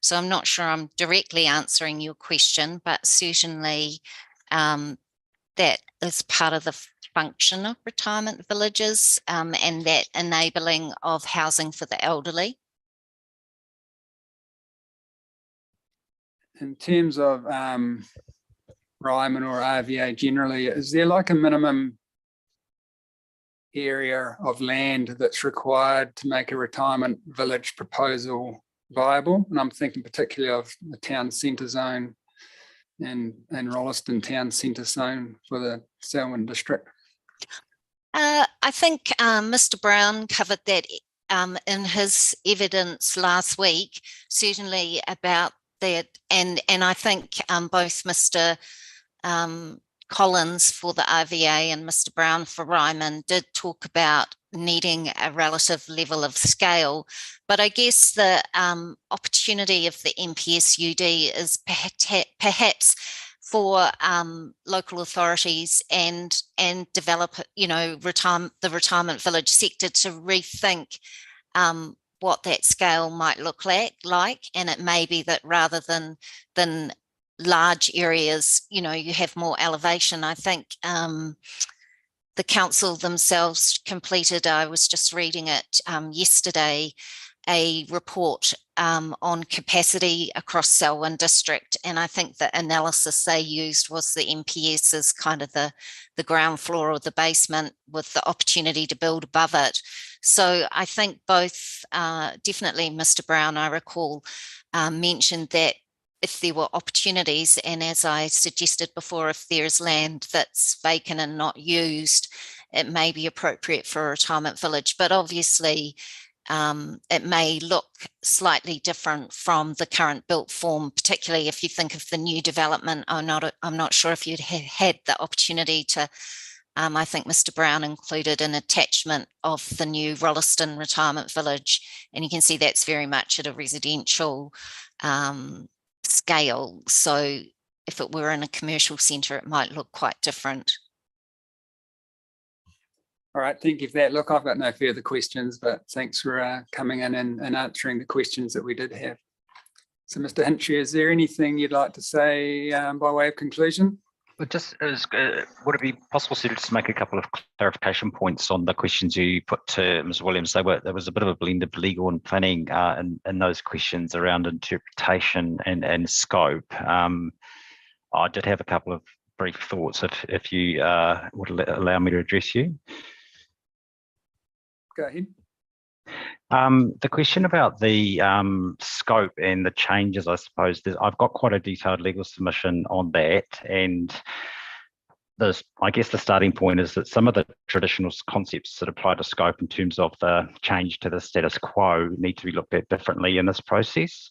So I'm not sure I'm directly answering your question, but certainly that is part of the function of retirement villages, and that enabling of housing for the elderly. In terms of Ryman or RVA generally, is there like a minimum area of land that's required to make a retirement village proposal viable? And I'm thinking particularly of the town centre zone and Rolleston town centre zone for the Selwyn district. I think Mr. Brown covered that in his evidence last week, certainly about that. And I think both Mr. Collins for the RVA and Mr. Brown for Ryman did talk about needing a relative level of scale. But I guess the opportunity of the MPSUD is perhaps for local authorities and develop, the retirement village sector to rethink what that scale might look like. And it may be that rather than large areas, you have more elevation. I think the council themselves completed, I was just reading it yesterday, a report on capacity across Selwyn district. And I think the analysis they used was the MPS as kind of the ground floor or the basement with the opportunity to build above it. So I think both, definitely Mr. Brown, I recall, mentioned that if there were opportunities, and as I suggested before, if there's land that's vacant and not used, it may be appropriate for a retirement village. But obviously, it may look slightly different from the current built form, particularly if you think of the new development. I'm not sure if you'd had the opportunity to, I think Mr. Brown included an attachment of the new Rolleston Retirement Village, and you can see that's very much at a residential scale. So if it were in a commercial centre, it might look quite different. All right, thank you for that. Look, I've got no further questions, but thanks for coming in and answering the questions that we did have. So Mr. Hinchy, is there anything you'd like to say by way of conclusion? But just would it be possible to just make a couple of clarification points on the questions you put to Ms. Williams? There was a bit of a blend of legal and planning in those questions around interpretation and scope. I did have a couple of brief thoughts if you would allow me to address you. Go ahead. The question about the scope and the changes, I suppose, I've got quite a detailed legal submission on that, and I guess the starting point is that some of the traditional concepts that apply to scope in terms of the change to the status quo need to be looked at differently in this process,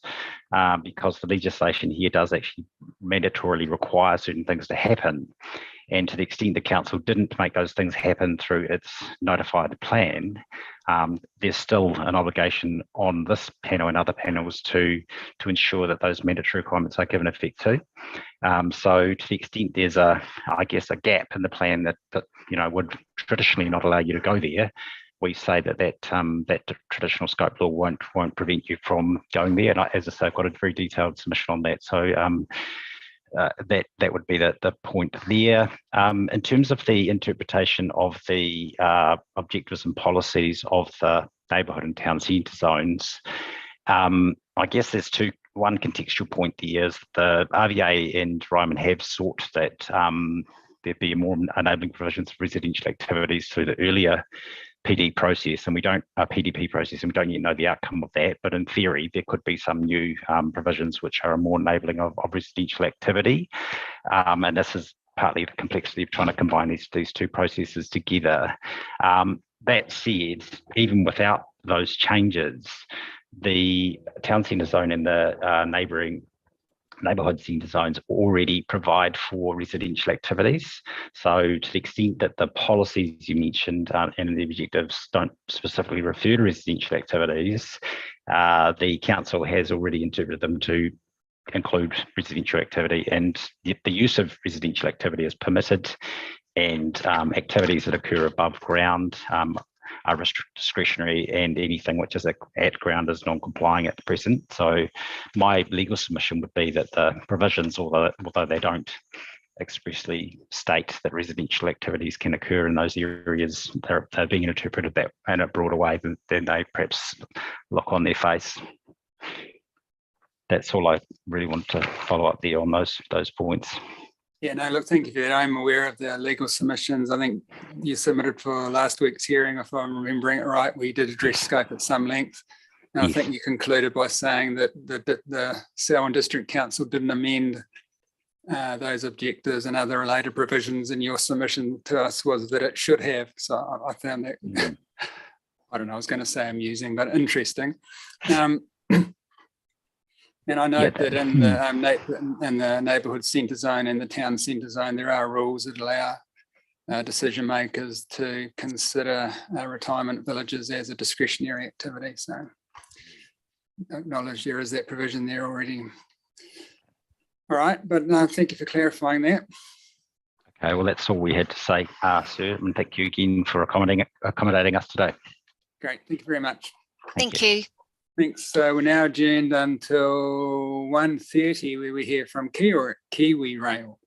because the legislation here does actually mandatorily require certain things to happen. And to the extent the council didn't make those things happen through its notified plan, there's still an obligation on this panel and other panels to ensure that those mandatory requirements are given effect to. So to the extent there's a gap in the plan that would traditionally not allow you to go there, we say that traditional scope law won't prevent you from going there. And as I say, I've got a very detailed submission on that. So that would be the point there. In terms of the interpretation of the objectives and policies of the neighbourhood and town centre zones, I guess there's one contextual point there is the RVA and Ryman have sought that there be more enabling provisions of residential activities through the earlier PDP process, and we don't yet know the outcome of that. But in theory, there could be some new provisions which are more enabling of residential activity, and this is partly the complexity of trying to combine these two processes together. That said, even without those changes, the town centre zone and the neighbouring neighbourhood centre zones already provide for residential activities. So to the extent that the policies you mentioned and the objectives don't specifically refer to residential activities, the council has already interpreted them to include residential activity, and the use of residential activity is permitted, and activities that occur above ground are discretionary, and anything which is at ground is non-complying at the present. So my legal submission would be that the provisions, although they don't expressly state that residential activities can occur in those areas, they're being interpreted that in a broader way than they perhaps look on their face. That's all I really want to follow up there on those points. Yeah, no, look, thank you for that. I'm aware of the legal submissions. I think you submitted for last week's hearing, if I'm remembering it right. We did address scope at some length. And yes. I think you concluded by saying that the Selwyn District Council didn't amend those objectives and other related provisions in your submission to us was that it should have. So I found that, I don't know, I was going to say amusing, but interesting. And I note that in the neighbourhood centre zone and the town centre zone, there are rules that allow decision makers to consider retirement villages as a discretionary activity. So acknowledge there is that provision there already. All right, but no, thank you for clarifying that. Okay, well, that's all we had to say, sir, and thank you again for accommodating us today. Great, thank you very much. Thank you. Thanks. So we're now adjourned until 1:30, where we hear from Kiwi Rail.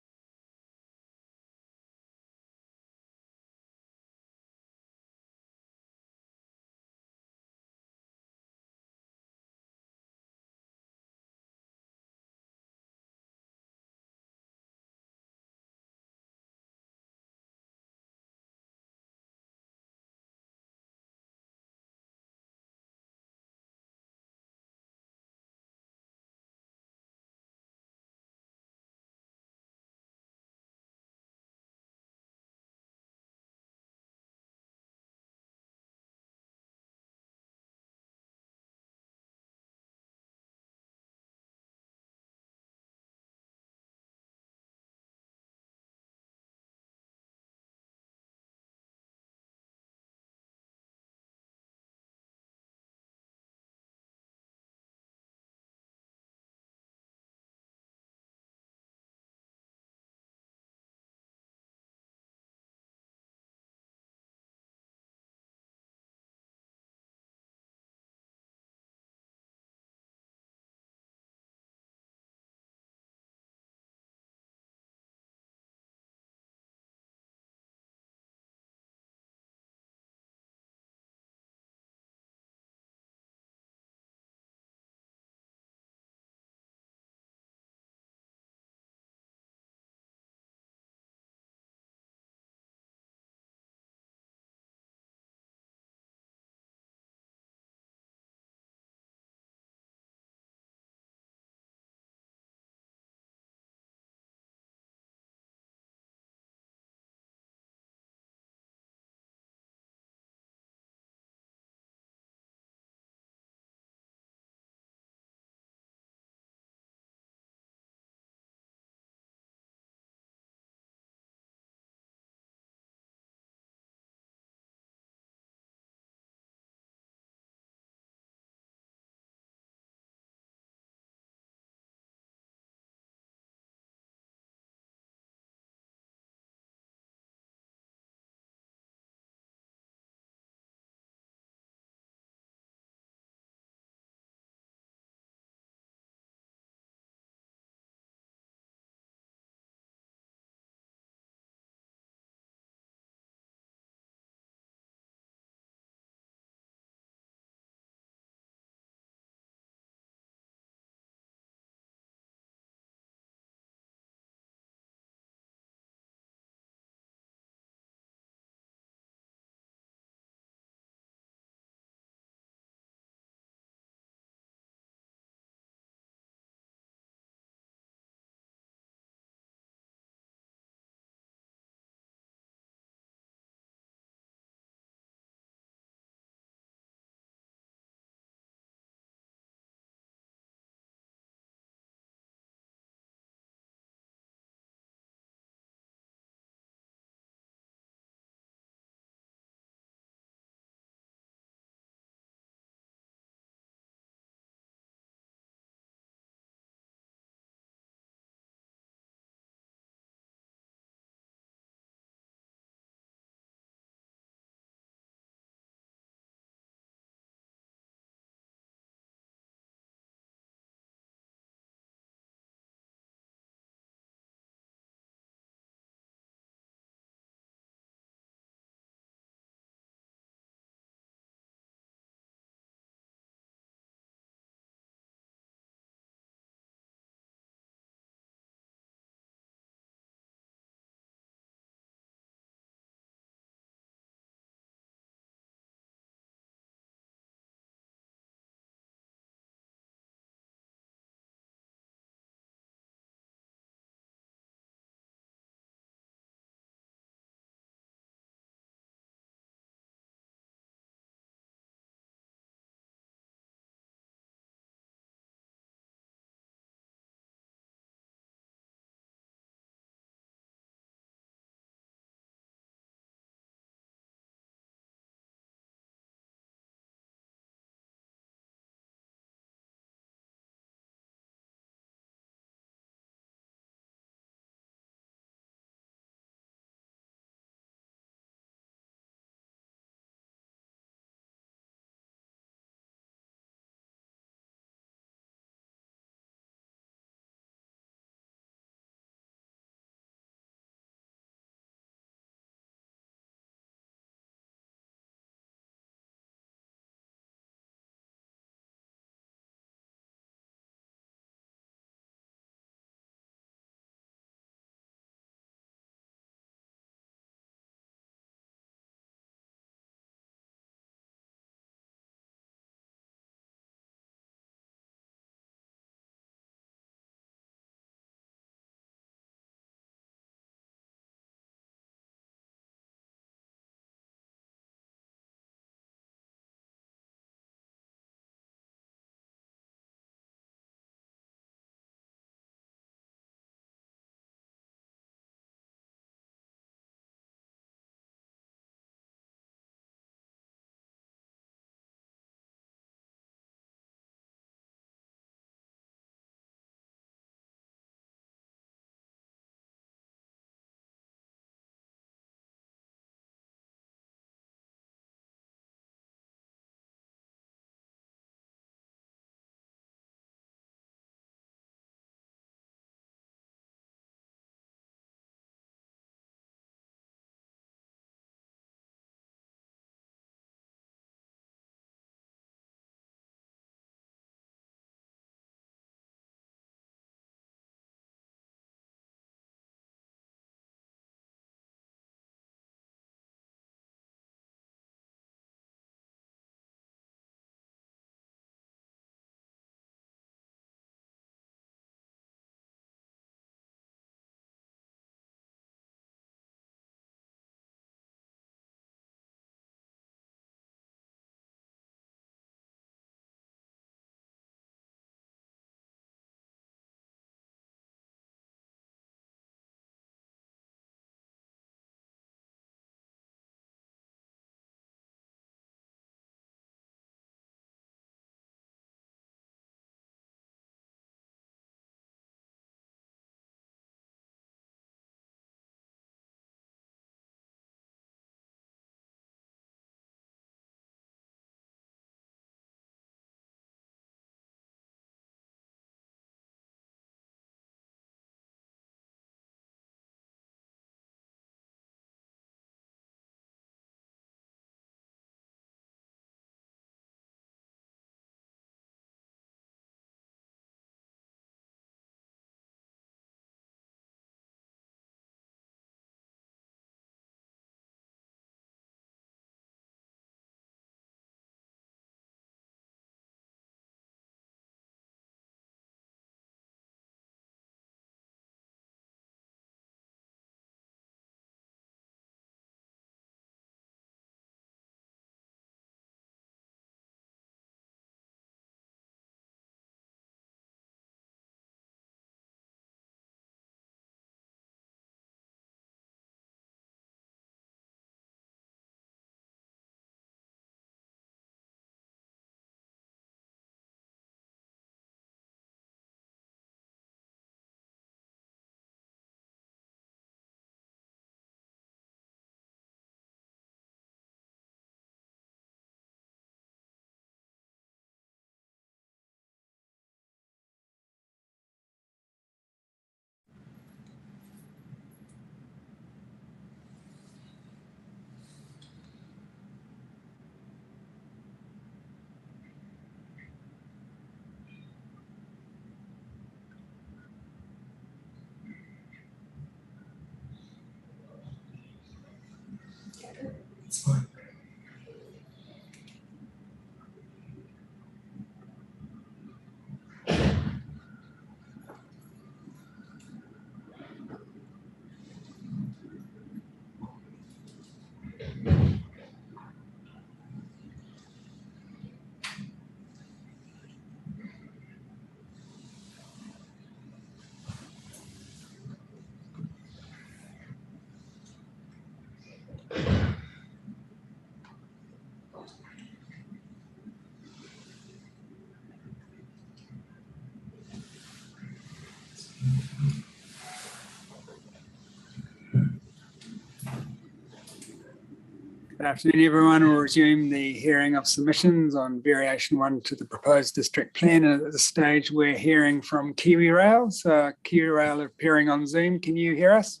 Good afternoon, everyone. We'll resume the hearing of submissions on variation 1 to the proposed district plan. And at this stage, we're hearing from KiwiRail. So KiwiRail appearing on Zoom. Can you hear us?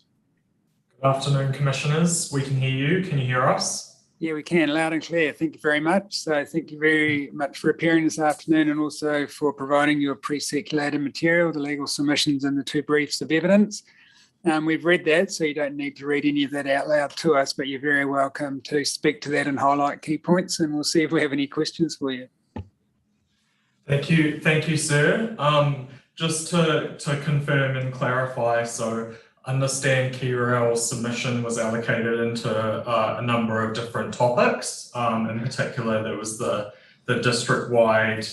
Good afternoon, commissioners. We can hear you. Can you hear us? Yeah, we can, loud and clear. Thank you very much. So thank you very much for appearing this afternoon and also for providing your pre-circulated material, the legal submissions and the 2 briefs of evidence. We've read that, so you don't need to read any of that out loud to us, but you're very welcome to speak to that and highlight key points, and we'll see if we have any questions for you. Thank you, sir. Just to confirm and clarify, so understand KiwiRail's submission was allocated into a number of different topics. In particular, there was the district-wide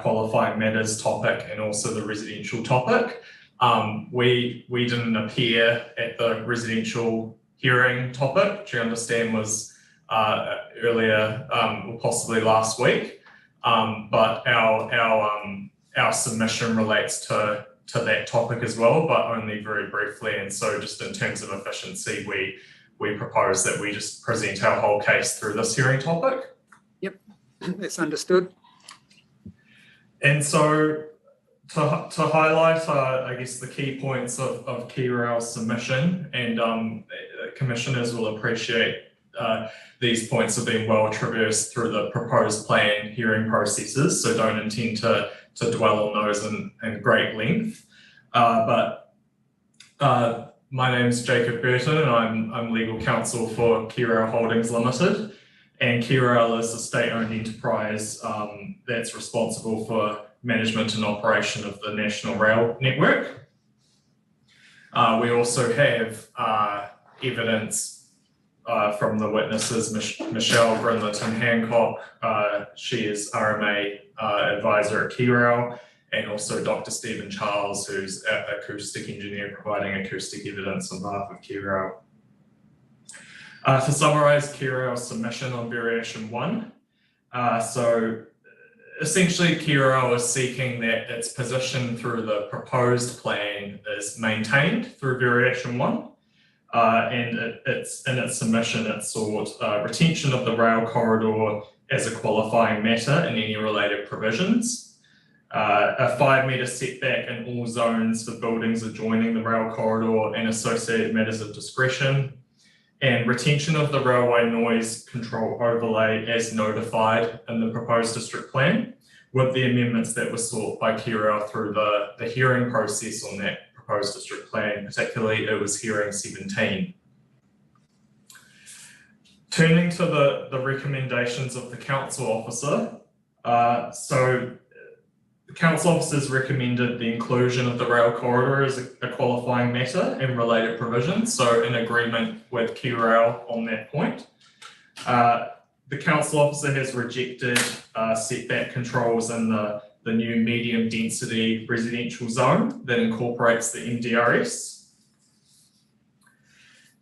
qualifying matters topic and also the residential topic. We didn't appear at the residential hearing topic, which you understand was earlier or possibly last week. But our submission relates to that topic as well, but only very briefly. And so just in terms of efficiency, we propose that we just present our whole case through this hearing topic. Yep, that's understood. And so to highlight, I guess, the key points of KiwiRail's submission, and commissioners will appreciate these points have been well traversed through the proposed plan hearing processes, so don't intend to dwell on those in great length. But my name is Jacob Burton, and I'm legal counsel for KiwiRail Holdings Limited, and KiwiRail is a state-owned enterprise that's responsible for management and operation of the National Rail Network. We also have evidence from the witnesses, Michelle Grinlerton Hancock. She is RMA advisor at KiwiRail, and also Dr. Stephen Charles, who's an acoustic engineer providing acoustic evidence on behalf of KiwiRail. To summarise KiwiRail's submission on variation 1, so essentially, KiwiRail is seeking that its position through the proposed plan is maintained through variation 1. And in its submission, it sought retention of the rail corridor as a qualifying matter and any related provisions, a 5-metre setback in all zones for buildings adjoining the rail corridor and associated matters of discretion, and retention of the railway noise control overlay as notified in the proposed district plan, with the amendments that were sought by KiwiRail through the hearing process on that proposed district plan. Particularly, it was hearing 17. Turning to the recommendations of the council officer, so the council officers recommended the inclusion of the rail corridor as a qualifying matter and related provisions, so in agreement with KiwiRail on that point. The council officer has rejected setback controls in the new medium density residential zone that incorporates the MDRS.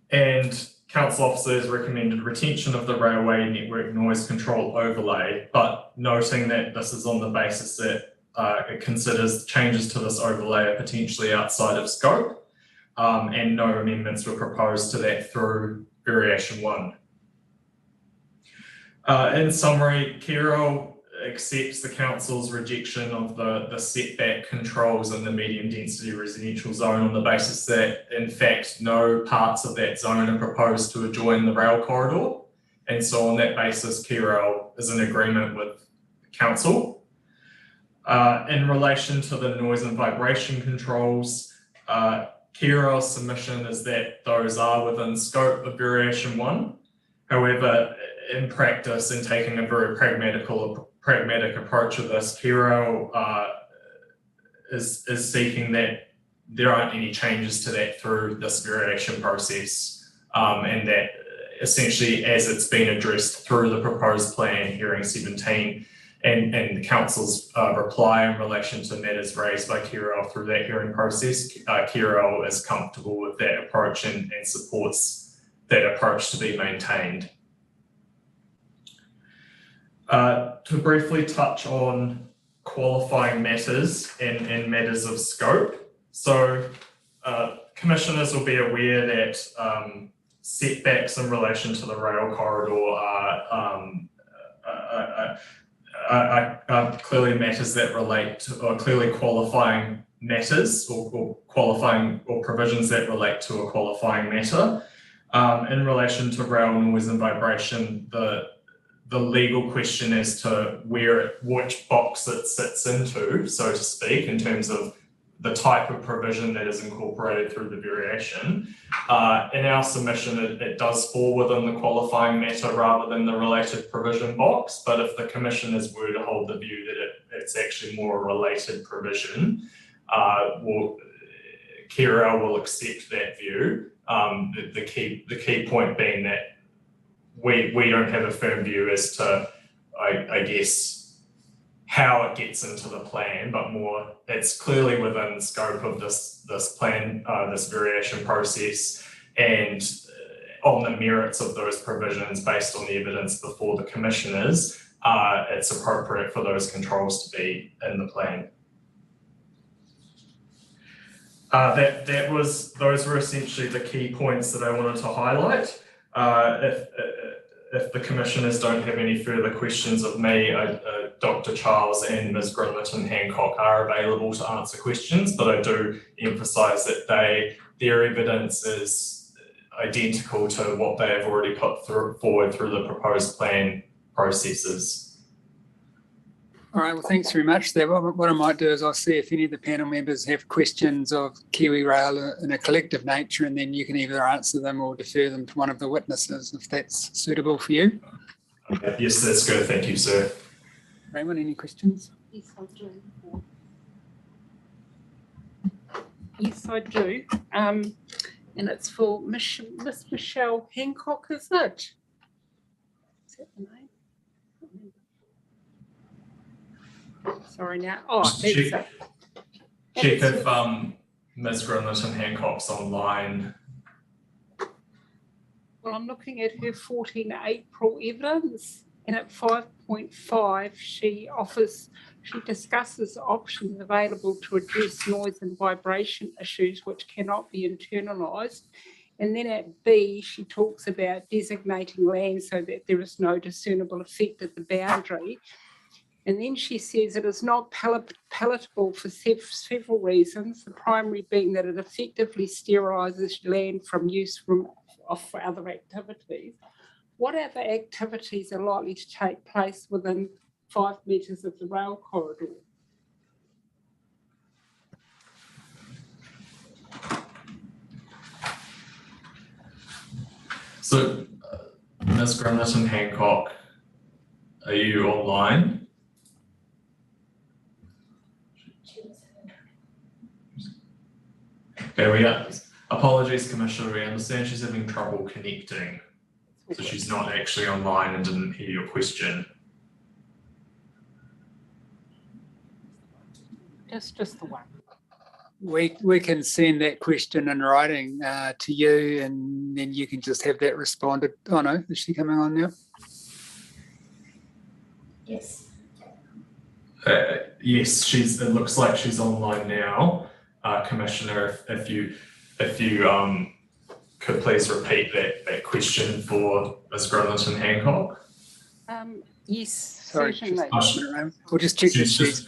And council officers recommended retention of the railway network noise control overlay, but noting that this is on the basis that it considers changes to this overlay are potentially outside of scope, and no amendments were proposed to that through variation 1. In summary, KiwiRail accepts the council's rejection of the setback controls in the medium density residential zone on the basis that, in fact, no parts of that zone are proposed to adjoin the rail corridor. And so on that basis, KiwiRail is in agreement with council. In relation to the noise and vibration controls, KiwiRail's submission is that those are within scope of variation 1. However, in practice, in taking a very pragmatic approach of this, KiwiRail is seeking that there aren't any changes to that through this variation process, and that essentially, as it's been addressed through the proposed plan hearing 17 and the council's reply in relation to matters raised by KiwiRail through that hearing process, KiwiRail is comfortable with that approach and supports that approach to be maintained. To briefly touch on qualifying matters and matters of scope. So commissioners will be aware that setbacks in relation to the rail corridor are clearly matters that relate to, or clearly qualifying matters or qualifying or provisions that relate to a qualifying matter. In relation to rail noise and vibration, the legal question as to which box it sits into, so to speak, in terms of the type of provision that is incorporated through the variation. In our submission, it does fall within the qualifying matter rather than the related provision box. But if the commissioners were to hold the view that it's actually more a related provision, KRL will accept that view. The key point being that we don't have a firm view as to, I guess, how it gets into the plan, but more it's clearly within scope of this plan, this variation process, and on the merits of those provisions based on the evidence before the commissioners, it's appropriate for those controls to be in the plan. Those were essentially the key points that I wanted to highlight. If the commissioners don't have any further questions of me, Dr. Charles and Ms. Grimlerton Hancock are available to answer questions, but I do emphasise that their evidence is identical to what they have already put forward through the proposed plan processes. All right, well, thanks very much. What I might do is I'll see if any of the panel members have questions of Kiwi Rail in a collective nature, and then you can either answer them or defer them to one of the witnesses, if that's suitable for you. Yes, that's good. Thank you, sir. Raymond, any questions? Yes, I do. Yes, I do. And it's for Miss Michelle Hancock, is it? Is that the name? Sorry now. Oh, that's it. Check if Ms. Grimlerton Hancock's online. Well, I'm looking at her 14 April evidence, and at 5.5 she discusses options available to address noise and vibration issues which cannot be internalised. And then at B, she talks about designating land so that there is no discernible effect at the boundary. And then she says it is not palatable for several reasons, the primary being that it effectively sterilises land from use for other activities. What other activities are likely to take place within 5 metres of the rail corridor? So, Ms. Grimlerton Hancock, are you online? There we are. Apologies, Commissioner. We understand she's having trouble connecting. So she's not actually online and didn't hear your question. Just the one. We can send that question in writing to you, and then you can just have that responded. Oh no, is she coming on now? Yes. Yes, it looks like she's online now. Commissioner, if you could please repeat that question for Ms. Grimlerton Hancock. Yes, Sorry, certainly. We'll just check that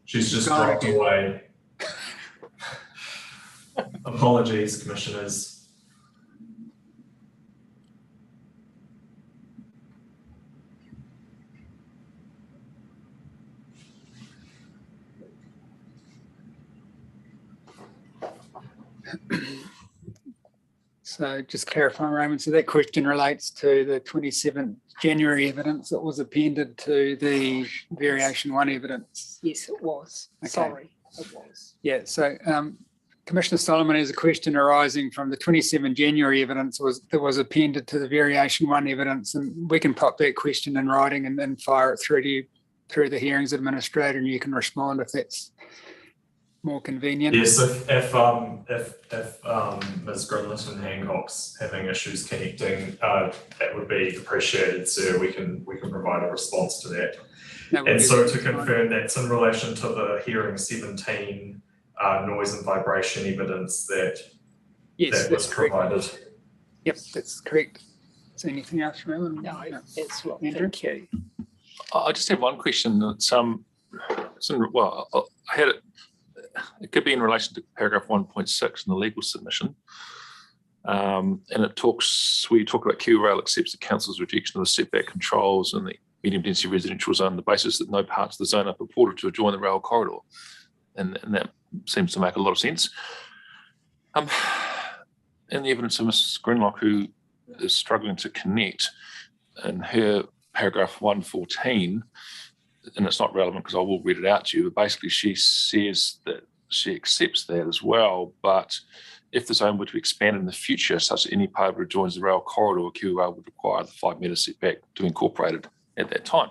She's just dropped away. Apologies, commissioners. So just clarifying, Raymond, so that question relates to the 27th January evidence that was appended to the variation 1 evidence. Yes, it was. Okay. Sorry, it was. Yeah, so Commissioner Solomon has a question arising from the 27 January evidence that was appended to the variation 1 evidence, and we can pop that question in writing and then fire it through to you through the hearings administrator, and you can respond if that's more convenient. Yes, if Ms. Grimlerton Hancock's having issues connecting, that would be appreciated, sir. We can provide a response to that. And so to confirm, that's in relation to the hearing 17 noise and vibration evidence that was provided. Yep, that's correct. Is there anything else from everyone? No, that's what, Andrew? thank you. I just have one question. It's well, I had it. It could be in relation to paragraph 1.6 in the legal submission. And it talks, where you talk about QRail accepts the council's rejection of the setback controls in the medium density residential zone on the basis that no parts of the zone are purported to adjoin the rail corridor. And that seems to make a lot of sense. In the evidence of Ms. Greenlock, who is struggling to connect, in her paragraph 114, and it's not relevant because I will read it out to you, but basically she says that she accepts that as well, but if the zone were to expand in the future such that any part of it adjoins the rail corridor, QRail would require the 5 metre setback to be incorporated at that time,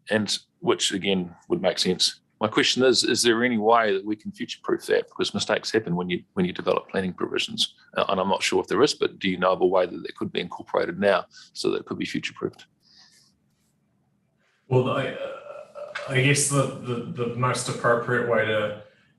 and which again would make sense. My question is there any way that we can future-proof that? Because mistakes happen when you develop planning provisions, and I'm not sure if there is, but do you know of a way that that could be incorporated now so that it could be future-proofed? Well, I guess the most appropriate way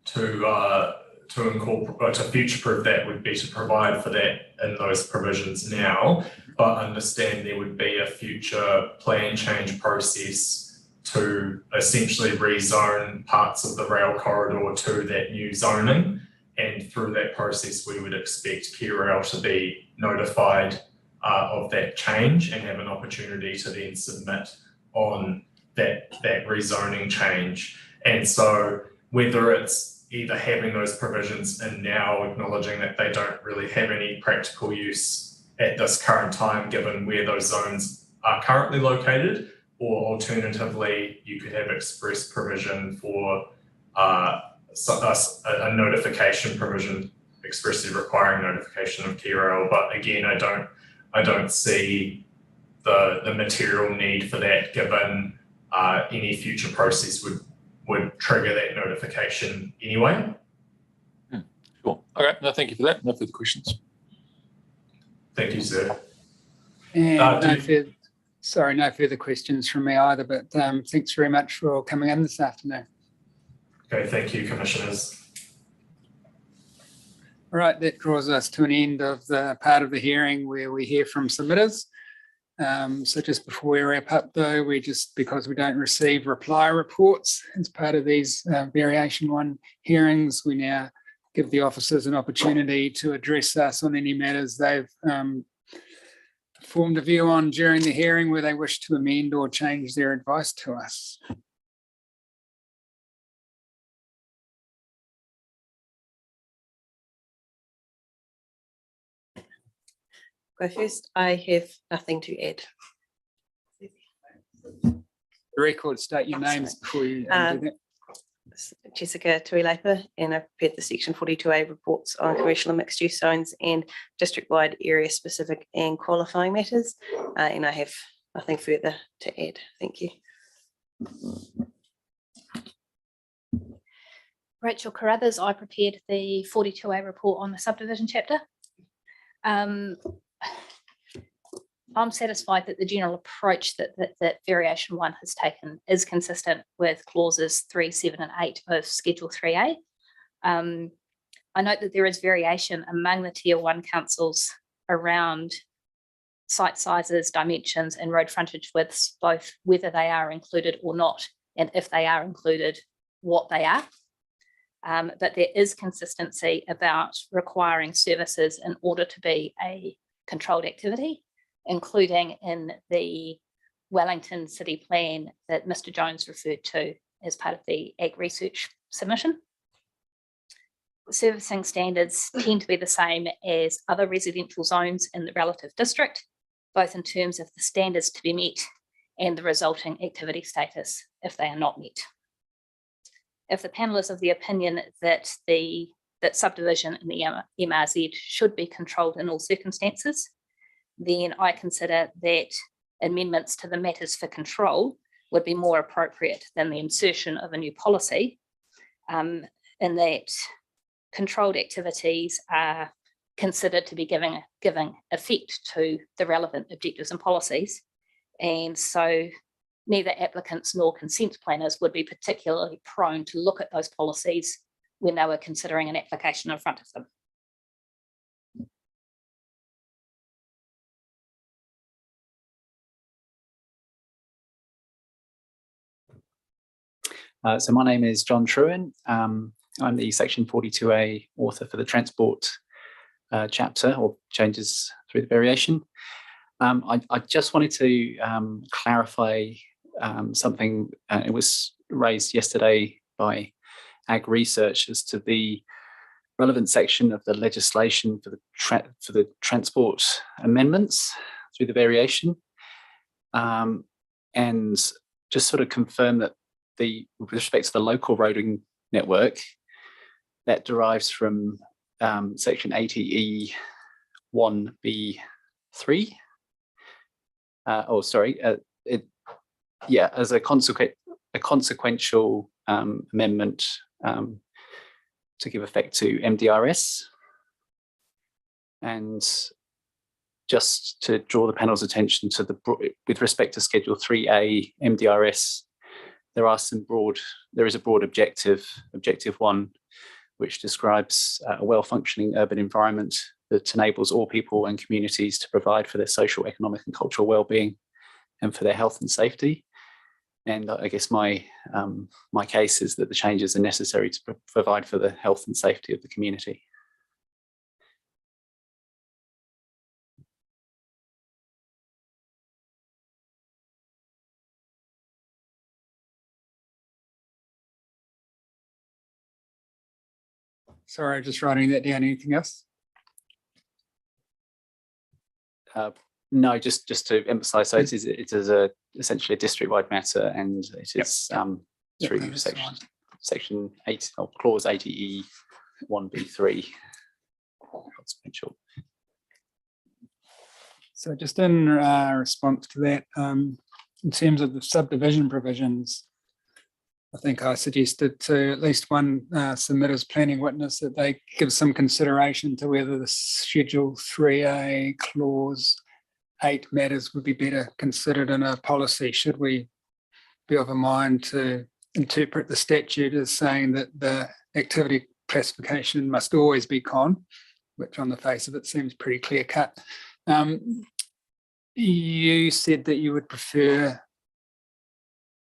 to incorporate, to future-proof that would be to provide for that in those provisions now, but understand there would be a future plan change process to essentially rezone parts of the rail corridor to that new zoning. And through that process, we would expect QRail to be notified of that change and have an opportunity to then submit on that rezoning change. And so whether it's either having those provisions in now, acknowledging that they don't really have any practical use at this current time, given where those zones are currently located, or alternatively, you could have express provision for a notification provision expressly requiring notification of QRail. But again, I don't see the material need for that, given any future process would trigger that notification anyway. Sure. Okay. No, thank you for that. No further questions. Thank you, sir. And no further questions from me either, but thanks very much for coming in this afternoon. Okay, thank you, commissioners. All right, that draws us to an end of the part of the hearing where we hear from submitters. So just before we wrap up though, because we don't receive reply reports as part of these variation 1 hearings, we now give the officers an opportunity to address us on any matters they've formed a view on during the hearing where they wish to amend or change their advice to us. Go first. I have nothing to add. The record, state your names before you do that. Jessica Tuilaper, and I've prepared the section 42A reports on commercial and mixed use zones and district-wide area specific and qualifying matters. And I have nothing further to add. Thank you. Rachel Carruthers, I prepared the 42A report on the subdivision chapter. I'm satisfied that the general approach that variation 1 has taken is consistent with clauses 3, 7 and 8 of Schedule 3A. I note that there is variation among the Tier 1 councils around site sizes, dimensions and road frontage widths, both whether they are included or not, and if they are included, what they are. But there is consistency about requiring services in order to be a controlled activity, including in the Wellington City Plan that Mr. Jones referred to as part of the Ag Research submission. Servicing standards tend to be the same as other residential zones in the relative district, both in terms of the standards to be met and the resulting activity status if they are not met. If the panel is of the opinion that subdivision in the MRZ should be controlled in all circumstances, then I consider that amendments to the matters for control would be more appropriate than the insertion of a new policy, in that controlled activities are considered to be giving effect to the relevant objectives and policies. And so neither applicants nor consent planners would be particularly prone to look at those policies when they were considering an application in front of them. So my name is John Trewin. I'm the Section 42A author for the transport chapter, or changes through the variation. I just wanted to clarify something. It was raised yesterday by Ag Research as to the relevant section of the legislation for the transport amendments through the variation, and just sort of confirm that with respect to the local roading network, that derives from section 80E 1B3. As a consequential amendment to give effect to MDRS. And just to draw the panel's attention to with respect to Schedule 3A MDRS, there is a broad objective 1, which describes a well-functioning urban environment that enables all people and communities to provide for their social, economic and cultural well-being and for their health and safety. And I guess my case is that the changes are necessary to provide for the health and safety of the community. Sorry, just writing that down. Anything else? No, just to emphasise, so it is essentially a district-wide matter, and it is through section 8 or clause 80E 1B3. Consequential. So just in response to that, in terms of the subdivision provisions, I think I suggested to at least one submitter's planning witness that they give some consideration to whether the Schedule 3A clause 8 matters would be better considered in a policy. Should we be of a mind to interpret the statute as saying that the activity classification must always be con, which on the face of it seems pretty clear cut. You said that you would prefer,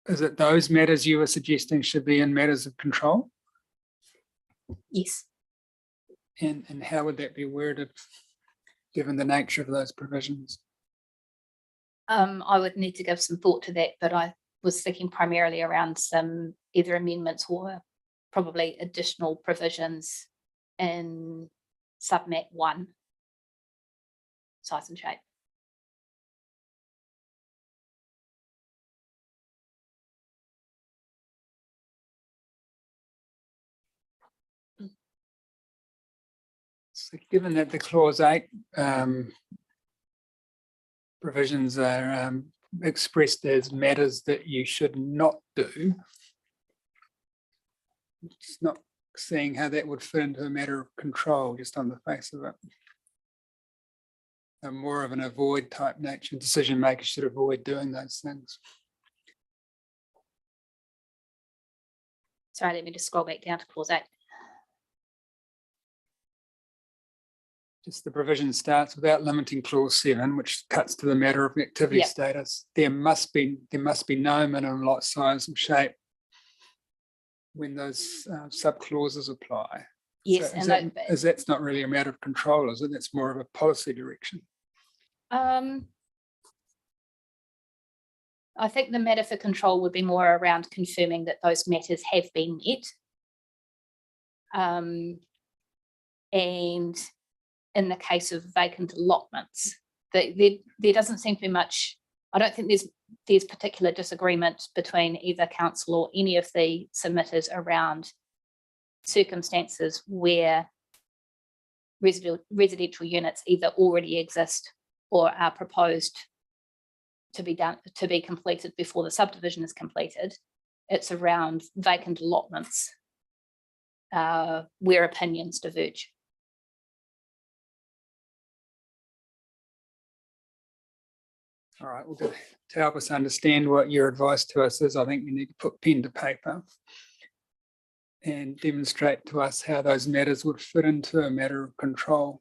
is it those matters you were suggesting should be in matters of control? Yes. And how would that be worded, given the nature of those provisions? I would need to give some thought to that, but I was thinking primarily around some either amendments or probably additional provisions in submat 1, size and shape. So given that the clause 8 provisions are expressed as matters that you should not do, it's not seeing how that would fit into a matter of control just on the face of it. More of an avoid type nature. Decision makers should avoid doing those things. Sorry, let me just scroll back down to clause 8. Just the provision starts without limiting clause 7, which cuts to the matter of activity status. There must be no minimum lot size and shape when those sub clauses apply. Yes, so that's not really a matter of control, is it? That's more of a policy direction. I think the matter for control would be more around confirming that those matters have been met. And in the case of vacant allotments, there doesn't seem to be much, I don't think there's particular disagreement between either council or any of the submitters around circumstances where residential units either already exist or are proposed to be completed before the subdivision is completed. It's around vacant allotments where opinions diverge. All right, well, to help us understand what your advice to us is, I think you need to put pen to paper and demonstrate to us how those matters would fit into a matter of control,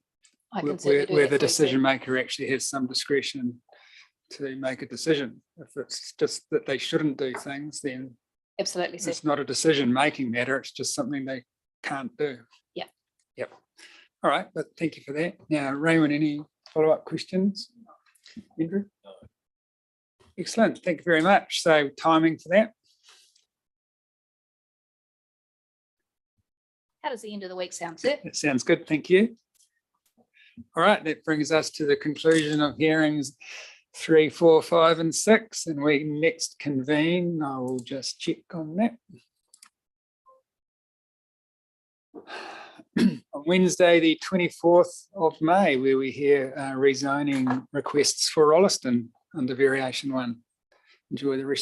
where the decision maker actually has some discretion to make a decision. If it's just that they shouldn't do things, then Absolutely, sir. It's not a decision-making matter, it's just something they can't do. Yeah. Yep. All right, but thank you for that. Now, Raymond, any follow-up questions? Andrew? Excellent, thank you very much. So timing for that? How does the end of the week sound, sir? That sounds good, thank you. All right, that brings us to the conclusion of hearings 3, 4, 5, and 6, and we next convene. I will just check on that. On Wednesday, the 24th of May, where we hear rezoning requests for Rolleston under variation 1. Enjoy the rest